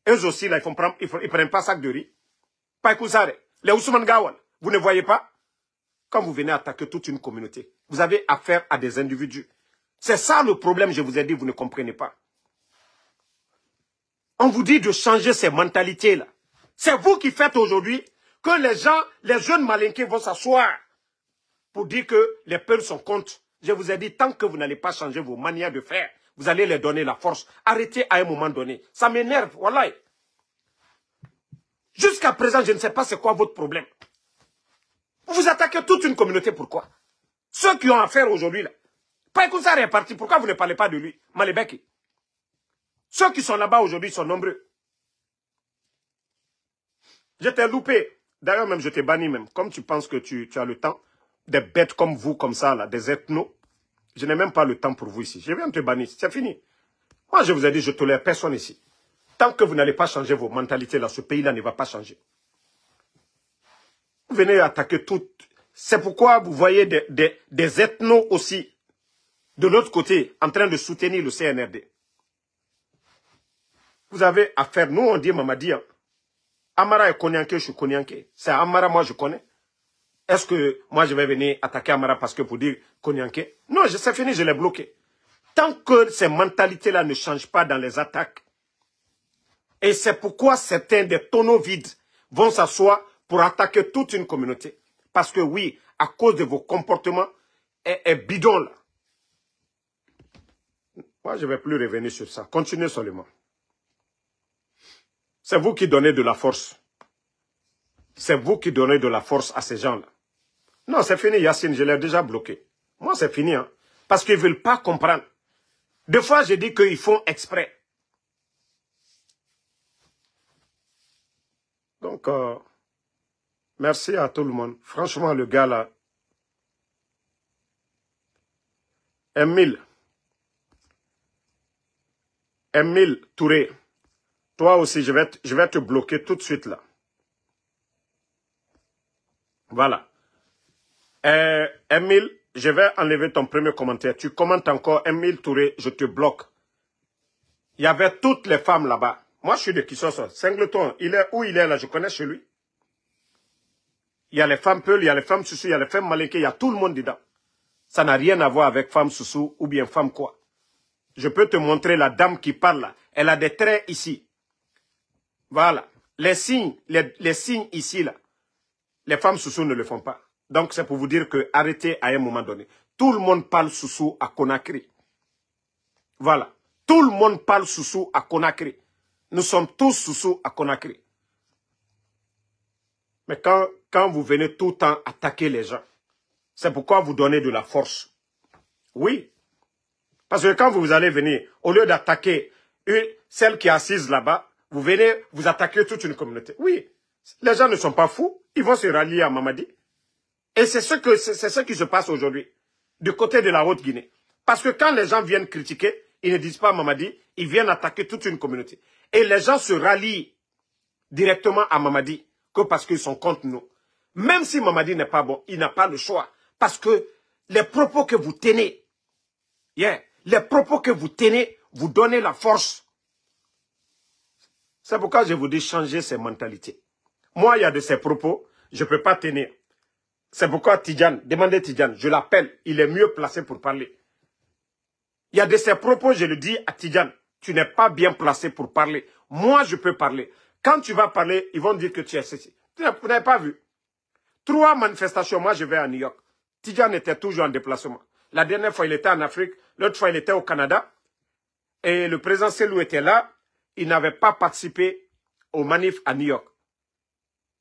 Eux aussi, là, ils prennent pas sac de riz. Païkoussards, les Ousmane Gawal, vous ne voyez pas? Quand vous venez attaquer toute une communauté, vous avez affaire à des individus. C'est ça le problème, je vous ai dit, vous ne comprenez pas. On vous dit de changer ces mentalités-là. C'est vous qui faites aujourd'hui que les gens, les jeunes malinqués vont s'asseoir pour dire que les peuples sont contre. Je vous ai dit, tant que vous n'allez pas changer vos manières de faire, vous allez leur donner la force. Arrêtez à un moment donné. Ça m'énerve, voilà. Jusqu'à présent, je ne sais pas c'est quoi votre problème. Vous attaquez toute une communauté, pourquoi? Ceux qui ont affaire aujourd'hui, là. Païkoussar est parti. Pourquoi vous ne parlez pas de lui? Malebeki. Ceux qui sont là-bas aujourd'hui sont nombreux. Je t'ai loupé. D'ailleurs, même je t'ai banni même. Comme tu penses que tu as le temps. Des bêtes comme vous, comme ça, là, des ethnos. Je n'ai même pas le temps pour vous ici. Je viens te bannir. C'est fini. Moi, je vous ai dit, je ne tolère personne ici. Tant que vous n'allez pas changer vos mentalités, là, ce pays-là ne va pas changer. Vous venez attaquer tout. C'est pourquoi vous voyez des ethnos aussi. De l'autre côté, en train de soutenir le CNRD. Vous avez affaire, nous on dit Mamadi, hein. Amara est Konyanké, je suis Konyanké. C'est Amara, moi je connais. Est-ce que moi je vais venir attaquer Amara parce que pour dire Konyanké? Non, c'est fini, je l'ai bloqué. Tant que ces mentalités-là ne changent pas dans les attaques, et c'est pourquoi certains des tonneaux vides vont s'asseoir pour attaquer toute une communauté. Parce que oui, à cause de vos comportements bidons là. Moi, je ne vais plus revenir sur ça. Continuez seulement. C'est vous qui donnez de la force. C'est vous qui donnez de la force à ces gens-là. Non, c'est fini, Yacine, je l'ai déjà bloqué. Moi, c'est fini. Hein. Parce qu'ils ne veulent pas comprendre. Des fois, je dis qu'ils font exprès. Donc, merci à tout le monde. Franchement, le gars là, Emile Touré, toi aussi, je vais te bloquer tout de suite là. Voilà. Emile, je vais enlever ton premier commentaire. Tu commentes encore, Emile Touré, je te bloque. Il y avait toutes les femmes là-bas. Moi, je suis de Kissoso. Singleton, où il est là, je connais chez lui. Il y a les femmes Peul, il y a les femmes Soussou, il y a les femmes Malinké, il y a tout le monde dedans. Ça n'a rien à voir avec femme Soussou ou bien femme quoi. Je peux te montrer la dame qui parle là. Elle a des traits ici. Voilà. Les signes ici là. Les femmes Soussou ne le font pas. Donc c'est pour vous dire que arrêtez à un moment donné. Tout le monde parle Soussou à Conakry. Voilà. Tout le monde parle Soussou à Conakry. Nous sommes tous Soussou à Conakry. Mais quand vous venez tout le temps attaquer les gens, c'est pourquoi vous donnez de la force. Oui. Parce que quand vous allez venir, au lieu d'attaquer celle qui est assise là-bas, vous venez, vous attaquez toute une communauté. Oui. Les gens ne sont pas fous. Ils vont se rallier à Mamadi. Et c'est ce qui se passe aujourd'hui, du côté de la Haute-Guinée. Parce que quand les gens viennent critiquer, ils ne disent pas Mamadi, ils viennent attaquer toute une communauté. Et les gens se rallient directement à Mamadi que parce qu'ils sont contre nous. Même si Mamadi n'est pas bon, il n'a pas le choix. Parce que les propos que vous tenez, les propos que vous tenez, vous donnez la force. C'est pourquoi je vous dis changer ces mentalités. Moi, il y a de ces propos, je ne peux pas tenir. C'est pourquoi Tidjane, demandez Tidjane, je l'appelle, il est mieux placé pour parler. Il y a de ces propos, je le dis à Tidjane, tu n'es pas bien placé pour parler. Moi, je peux parler. Quand tu vas parler, ils vont dire que tu es ceci. Vous n'avez pas vu. 3 manifestations, moi je vais à New York. Tidjane était toujours en déplacement. La dernière fois, il était en Afrique, l'autre fois, il était au Canada. Et le président Selou était là. Il n'avait pas participé aux manifs à New York.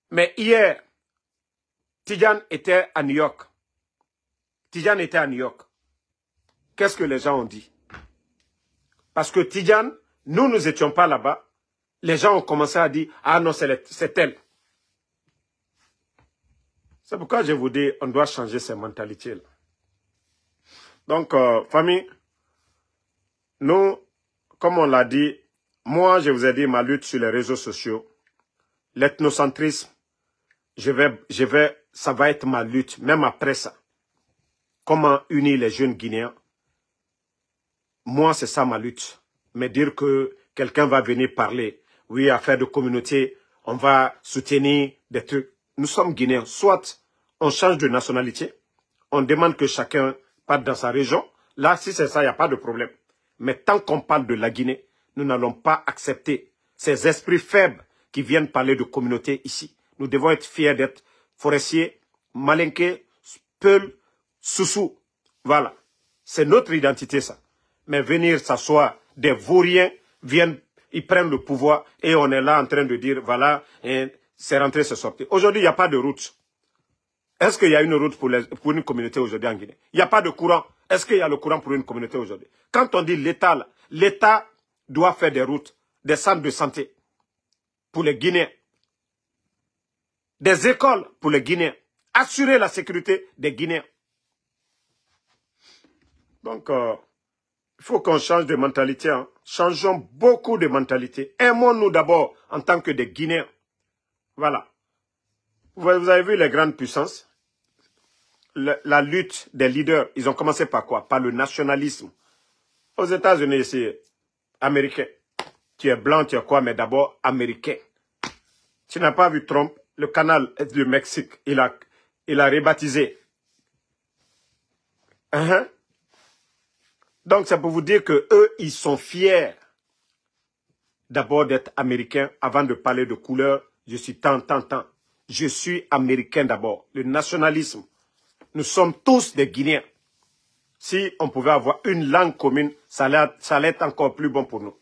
Mais hier, Tidjane était à New York. Tidjane était à New York. Qu'est-ce que les gens ont dit? Parce que Tidjane, nous n'étions pas là-bas. Les gens ont commencé à dire, ah non, c'est elle. C'est pourquoi je vous dis, on doit changer ces mentalités-là. Donc, famille, nous, comme on l'a dit, moi, je vous ai dit ma lutte sur les réseaux sociaux. L'ethnocentrisme, ça va être ma lutte, même après ça. Comment unir les jeunes Guinéens? Moi, c'est ça ma lutte. Mais dire que quelqu'un va venir parler, oui, affaire de communauté, on va soutenir des trucs. Nous sommes Guinéens. Soit on change de nationalité, on demande que chacun parte dans sa région. Là, si c'est ça, il n'y a pas de problème. Mais tant qu'on parle de la Guinée, nous n'allons pas accepter ces esprits faibles qui viennent parler de communauté ici. Nous devons être fiers d'être forestiers, malinqués, Peul, Soussou. Voilà. C'est notre identité, ça. Mais venir s'asseoir, des vauriens viennent, ils prennent le pouvoir et on est là en train de dire, voilà, c'est rentré, c'est sorti. Aujourd'hui, il n'y a pas de route. Est-ce qu'il y a une route pour une communauté aujourd'hui en Guinée? Il n'y a pas de courant. Est-ce qu'il y a le courant pour une communauté aujourd'hui? Quand on dit l'État, l'État doit faire des routes, des centres de santé pour les Guinéens, des écoles pour les Guinéens, assurer la sécurité des Guinéens. Donc, il faut qu'on change de mentalité. Hein. Changeons beaucoup de mentalité. Aimons-nous d'abord en tant que des Guinéens. Voilà. Vous avez vu les grandes puissances? La lutte des leaders, ils ont commencé par quoi? Par le nationalisme. Aux États-Unis, c'est américain. Tu es blanc, tu es quoi, mais d'abord américain. Tu n'as pas vu Trump, le canal du Mexique, il a rebaptisé. Donc c'est pour vous dire que eux, ils sont fiers d'abord d'être américains avant de parler de couleur. Je suis tant. Je suis américain d'abord. Le nationalisme. Nous sommes tous des Guinéens. Si on pouvait avoir une langue commune, ça allait être encore plus bon pour nous.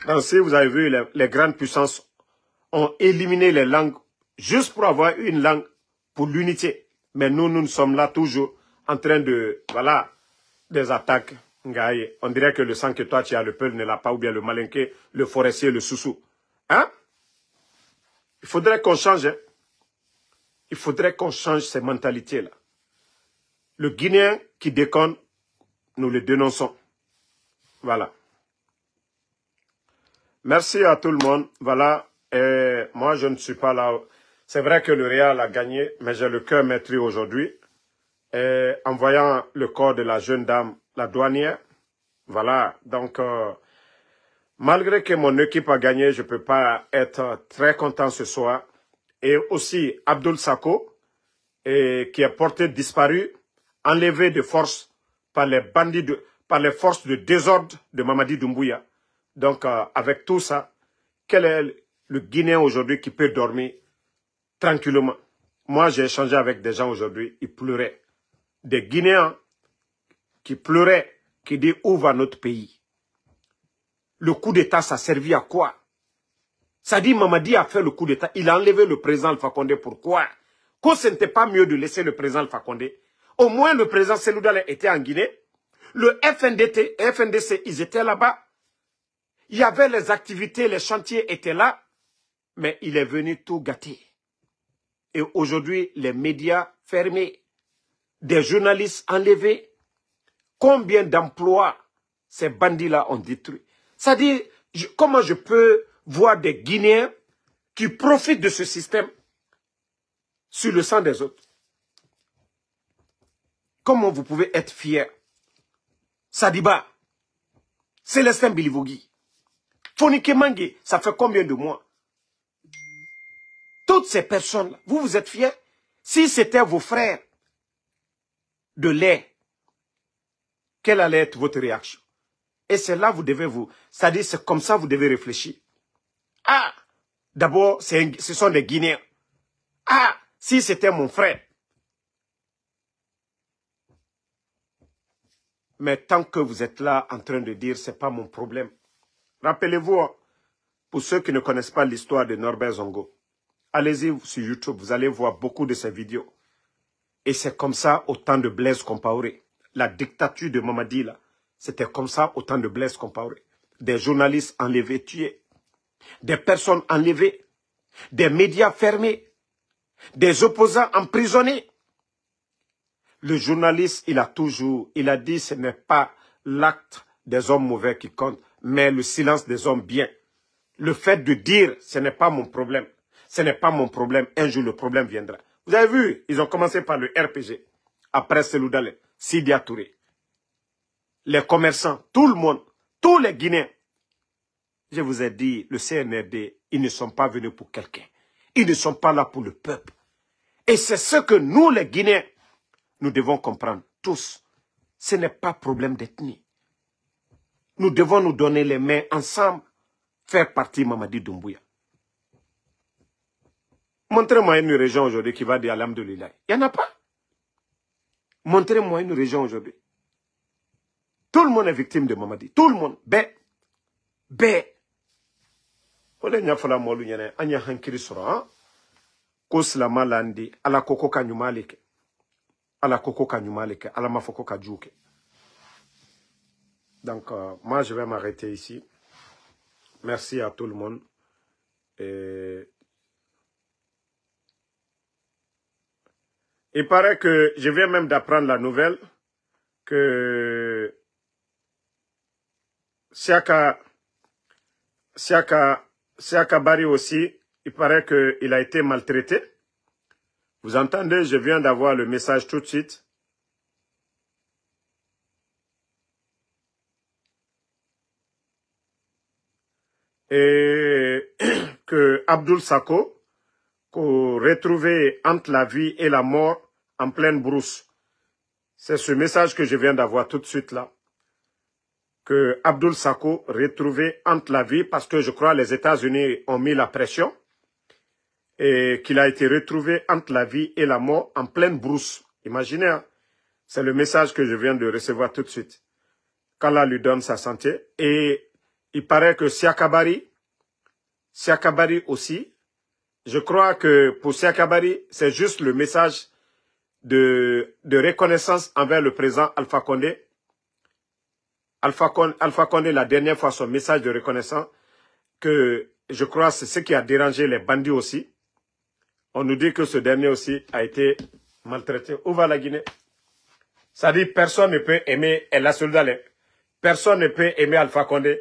Donc, si vous avez vu, les grandes puissances ont éliminé les langues juste pour avoir une langue pour l'unité. Mais nous sommes là toujours en train de, voilà, des attaques. Ngaye. On dirait que le sang que toi tu as, le peuple ne l'a pas, ou bien le malinqué, le forestier, le soussou. Hein? Il faudrait qu'on change. Hein? Il faudrait qu'on change ces mentalités-là. Le Guinéen qui déconne, nous le dénonçons. Voilà. Merci à tout le monde. Voilà. Et moi, je ne suis pas là. C'est vrai que le Real a gagné, mais j'ai le cœur meurtri aujourd'hui. Et en voyant le corps de la jeune dame, la douanière, voilà. Donc, malgré que mon équipe a gagné, je ne peux pas être très content ce soir. Et aussi, Abdoul Sako, qui est porté disparu, enlevé de force par les bandits, par les forces de désordre de Mamadi Doumbouya. Donc, avec tout ça, quel est le Guinéen aujourd'hui qui peut dormir tranquillement? Moi, j'ai échangé avec des gens aujourd'hui, ils pleuraient. Des Guinéens qui pleuraient, qui disent où va notre pays? Le coup d'État, ça a servi à quoi? Ça dit Mamadi a fait le coup d'État, il a enlevé le président Alpha Condé. Pourquoi? Quand ce n'était pas mieux de laisser le président Alpha Condé? Au moins le président Cellou Dalein était en Guinée. Le FNDC, ils étaient là-bas. Il y avait les activités, les chantiers étaient là. Mais il est venu tout gâter. Et aujourd'hui, les médias fermés, des journalistes enlevés. Combien d'emplois ces bandits-là ont détruit? C'est-à-dire, comment je peux voir des Guinéens qui profitent de ce système sur le sang des autres? Comment vous pouvez être fiers? Sadiba, Célestin Bilivogui, Fonike Mangue, ça fait combien de mois? Toutes ces personnes-là, vous êtes fiers? Si c'était vos frères de lait, quelle allait être votre réaction? Et c'est là vous devez vous... C'est-à-dire, c'est comme ça vous devez réfléchir. Ah, d'abord, ce sont des Guinéens. Ah, si c'était mon frère. Mais tant que vous êtes là en train de dire, c'est pas mon problème. Rappelez-vous, pour ceux qui ne connaissent pas l'histoire de Norbert Zongo, allez-y sur YouTube, vous allez voir beaucoup de ces vidéos. Et c'est comme ça au temps de Blaise Compaoré. La dictature de Mamadi, là, c'était comme ça au temps de Blaise Compaoré. Des journalistes enlevés, tués. Des personnes enlevées. Des médias fermés. Des opposants emprisonnés. Le journaliste, il a dit ce n'est pas l'acte des hommes mauvais qui compte, mais le silence des hommes bien. Le fait de dire ce n'est pas mon problème. Ce n'est pas mon problème. Un jour, le problème viendra. Vous avez vu, ils ont commencé par le RPG. Après Cellou Dalein, Sidia Touré. Les commerçants, tout le monde, tous les Guinéens. Je vous ai dit, le CNRD, ils ne sont pas venus pour quelqu'un. Ils ne sont pas là pour le peuple. Et c'est ce que nous, les Guinéens, nous devons comprendre tous. Ce n'est pas problème d'ethnie. Nous devons nous donner les mains ensemble, faire partie de Mamadi Doumbouya. Montrez-moi une région aujourd'hui qui va dire Alhamdoulilah. Il n'y en a pas. Montrez-moi une région aujourd'hui. Tout le monde est victime de Mamadi. Tout le monde. Bé. Ole nyafala molu nyane anya hankiri soro ha. Ko silama landi ala koko ka nyumaleke. Ala koko ka nyumaleke, ala mafoko ka djouke. Donc moi je vais m'arrêter ici. Merci à tout le monde. Il paraît que je viens même d'apprendre la nouvelle que Siaka Bari aussi, il paraît qu'il a été maltraité. Vous entendez, je viens d'avoir le message tout de suite. Et que Abdoul Sako, qu'on retrouvait entre la vie et la mort en pleine brousse. C'est ce message que je viens d'avoir tout de suite là. Que Abdoul Sako retrouvé entre la vie, parce que je crois les États-Unis ont mis la pression, et qu'il a été retrouvé entre la vie et la mort en pleine brousse. Imaginez, hein? C'est le message que je viens de recevoir tout de suite. Qu'Allah lui donne sa santé. Et il paraît que Siaka Bari aussi, je crois que pour Siaka Bari, c'est juste le message de reconnaissance envers le président Alpha Condé. Alpha Condé, la dernière fois, son message de reconnaissance, que je crois c'est ce qui a dérangé les bandits aussi. On nous dit que ce dernier aussi a été maltraité. Où va la Guinée? Ça dit personne ne peut aimer El Soldale. Personne ne peut aimer Alpha Condé.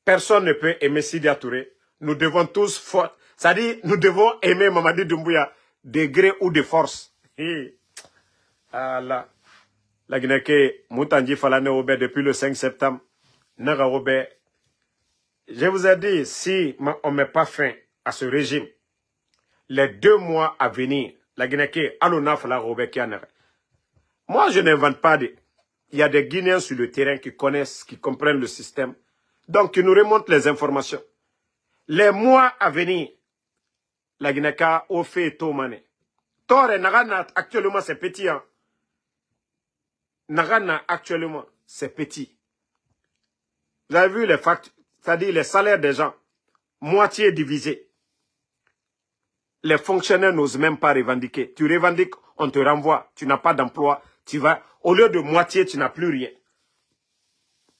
Personne ne peut aimer Sidia Touré. Nous devons tous, ça dit nous devons aimer Mamadi Doumbouya de gré ou de force. Ah là. La Guinée que Moutanji Falane Obé depuis le 5 septembre. Naga Obé. Je vous ai dit, si on ne met pas fin à ce régime, les 2 mois à venir, la Guinée que Alona Fala Obé Kianere. Moi, je n'invente pas. Il y a des Guinéens sur le terrain qui connaissent, qui comprennent le système. Donc, qui nous remontent les informations. Les mois à venir, la Guinée-Ka au fait et Tomane. Tore, Nagana, actuellement, c'est petit. Hein. Nagana, actuellement, c'est petit. Vous avez vu les factures, c'est-à-dire les salaires des gens, moitié divisé. Les fonctionnaires n'osent même pas revendiquer. Tu revendiques, on te renvoie. Tu n'as pas d'emploi. Tu vas, au lieu de moitié, tu n'as plus rien.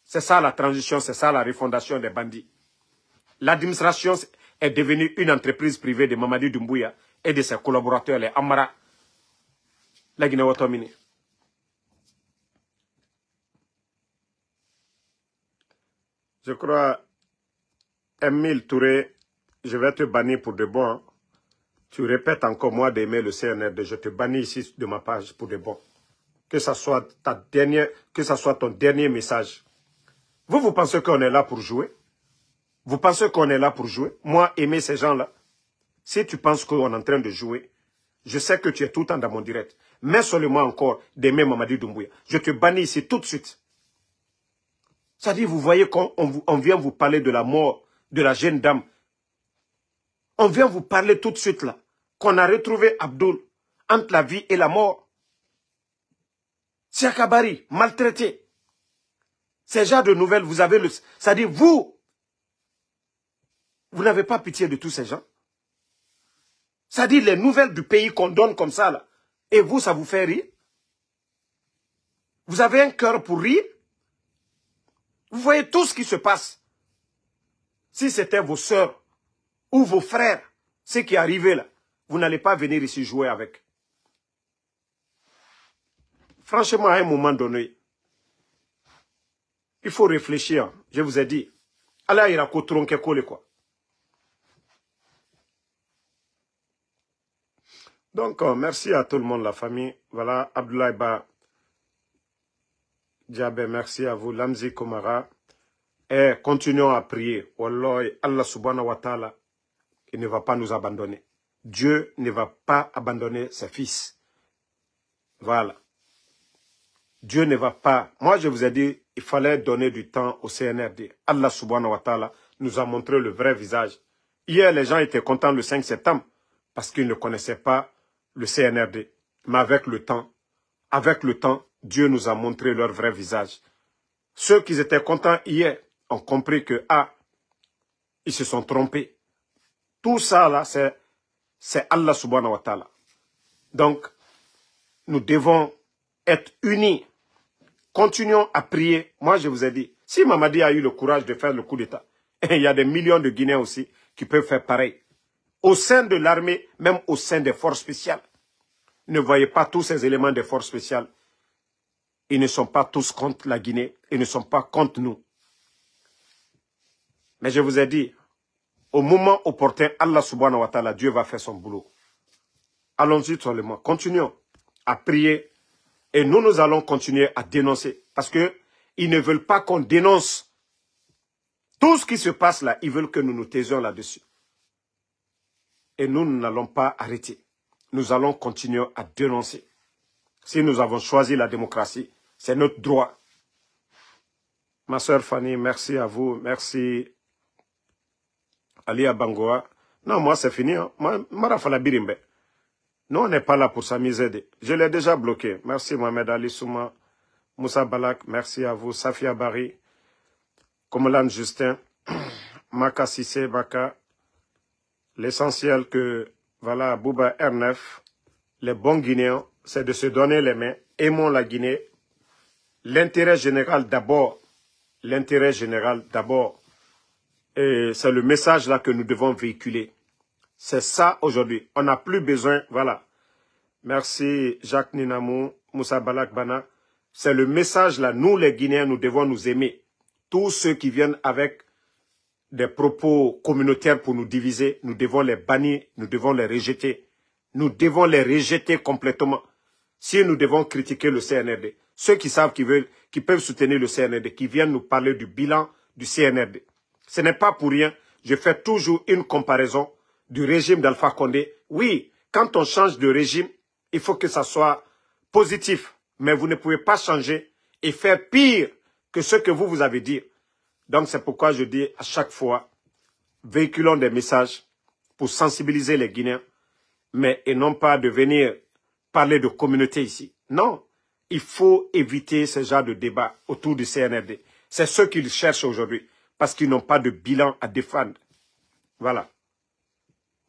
C'est ça la transition, c'est ça la refondation des bandits. L'administration est devenue une entreprise privée de Mamadi Doumbouya et de ses collaborateurs, les Amara, la Guinée-Watomini. Je crois, Emile Touré, je vais te bannir pour de bon. Hein. Tu répètes encore moi d'aimer le CNRD. Je te bannis ici de ma page pour de bon. Que ça soit ton dernier message. Vous pensez qu'on est là pour jouer? Vous pensez qu'on est là pour jouer? Moi, aimer ces gens-là. Si tu penses qu'on est en train de jouer, je sais que tu es tout le temps dans mon direct. Mais seulement encore d'aimer Mamadi Doumbouya. Je te bannis ici tout de suite. Ça dit, vous voyez qu'on vient vous parler de la mort de la jeune dame. On vient vous parler tout de suite là. Qu'on a retrouvé Abdoul entre la vie et la mort. Siakabari, maltraité. Ces genres de nouvelles, vous avez le... Ça dit, vous n'avez pas pitié de tous ces gens. Ça dit, les nouvelles du pays qu'on donne comme ça là. Et vous, ça vous fait rire? Vous avez un cœur pour rire? Vous voyez tout ce qui se passe. Si c'était vos sœurs ou vos frères, ce qui est arrivé là, vous n'allez pas venir ici jouer avec. Franchement, à un moment donné, il faut réfléchir. Je vous ai dit. Allah ira ko tronquer quoi. Donc, merci à tout le monde, la famille. Voilà, Abdoulaye Ba Diabé, merci à vous. Lamzi Komara. Et continuons à prier. Wallahi, Allah subhanahu wa ta'ala, il ne va pas nous abandonner. Dieu ne va pas abandonner ses fils. Voilà. Dieu ne va pas. Moi, je vous ai dit, il fallait donner du temps au CNRD. Allah subhanahu wa ta'ala nous a montré le vrai visage. Hier, les gens étaient contents le 5 septembre parce qu'ils ne connaissaient pas le CNRD. Mais avec le temps, Dieu nous a montré leur vrai visage. Ceux qui étaient contents hier ont compris que, ils se sont trompés. Tout ça, là, c'est Allah subhanahu wa ta'ala. Donc, nous devons être unis. Continuons à prier. Moi, je vous ai dit, si Mamadi a eu le courage de faire le coup d'État, il y a des millions de Guinéens aussi qui peuvent faire pareil. Au sein de l'armée, même au sein des forces spéciales. Ne voyez pas tous ces éléments des forces spéciales. Ils ne sont pas tous contre la Guinée. Ils ne sont pas contre nous. Mais je vous ai dit, au moment opportun, Allah subhanahu wa ta'ala, Dieu va faire son boulot. Allons-y seulement. Continuons à prier. Et nous allons continuer à dénoncer. Parce qu'ils ne veulent pas qu'on dénonce. Tout ce qui se passe là, ils veulent que nous nous taisions là-dessus. Et nous n'allons pas arrêter. Nous allons continuer à dénoncer. Si nous avons choisi la démocratie, c'est notre droit. Ma soeur Fanny, merci à vous. Merci Ali Abangoa. Non, moi c'est fini. Hein. Marafala Birimbe. Nous, on n'est pas là pour s'amuser. Je l'ai déjà bloqué. Merci Mohamed Ali Souma, Moussa Balak, merci à vous. Safia Bari, Komolan Justin, Maka Sissé Baka. L'essentiel que, voilà, Bouba R9, les bons Guinéens c'est de se donner les mains. Aimons la Guinée. L'intérêt général d'abord. L'intérêt général d'abord. Et c'est le message là que nous devons véhiculer. C'est ça aujourd'hui. On n'a plus besoin, voilà. Merci Jacques Ninamou, Moussa Balak Bana. C'est le message là. Nous les Guinéens, nous devons nous aimer. Tous ceux qui viennent avec des propos communautaires pour nous diviser, nous devons les bannir, nous devons les rejeter. Nous devons les rejeter complètement. Si nous devons critiquer le CNRD, ceux qui savent qui peuvent soutenir le CNRD, qui viennent nous parler du bilan du CNRD. Ce n'est pas pour rien. Je fais toujours une comparaison du régime d'Alpha Condé. Oui, quand on change de régime, il faut que ça soit positif. Mais vous ne pouvez pas changer et faire pire que ce que vous avez dit. Donc c'est pourquoi je dis à chaque fois, véhiculons des messages pour sensibiliser les Guinéens, mais et non pas de venir parler de communauté ici. Non, il faut éviter ce genre de débat autour du CNRD. C'est ce qu'ils cherchent aujourd'hui, parce qu'ils n'ont pas de bilan à défendre. Voilà.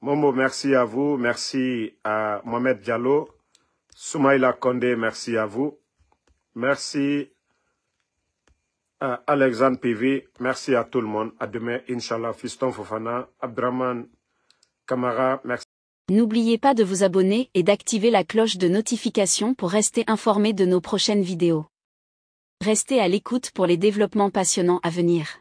Momo, merci à vous. Merci à Mohamed Diallo. Soumaïla Kondé, merci à vous. Merci à Alexandre PV. Merci à tout le monde. À demain, Inch'Allah. Fiston Fofana, Abdraman Kamara, merci. N'oubliez pas de vous abonner et d'activer la cloche de notification pour rester informé de nos prochaines vidéos. Restez à l'écoute pour les développements passionnants à venir.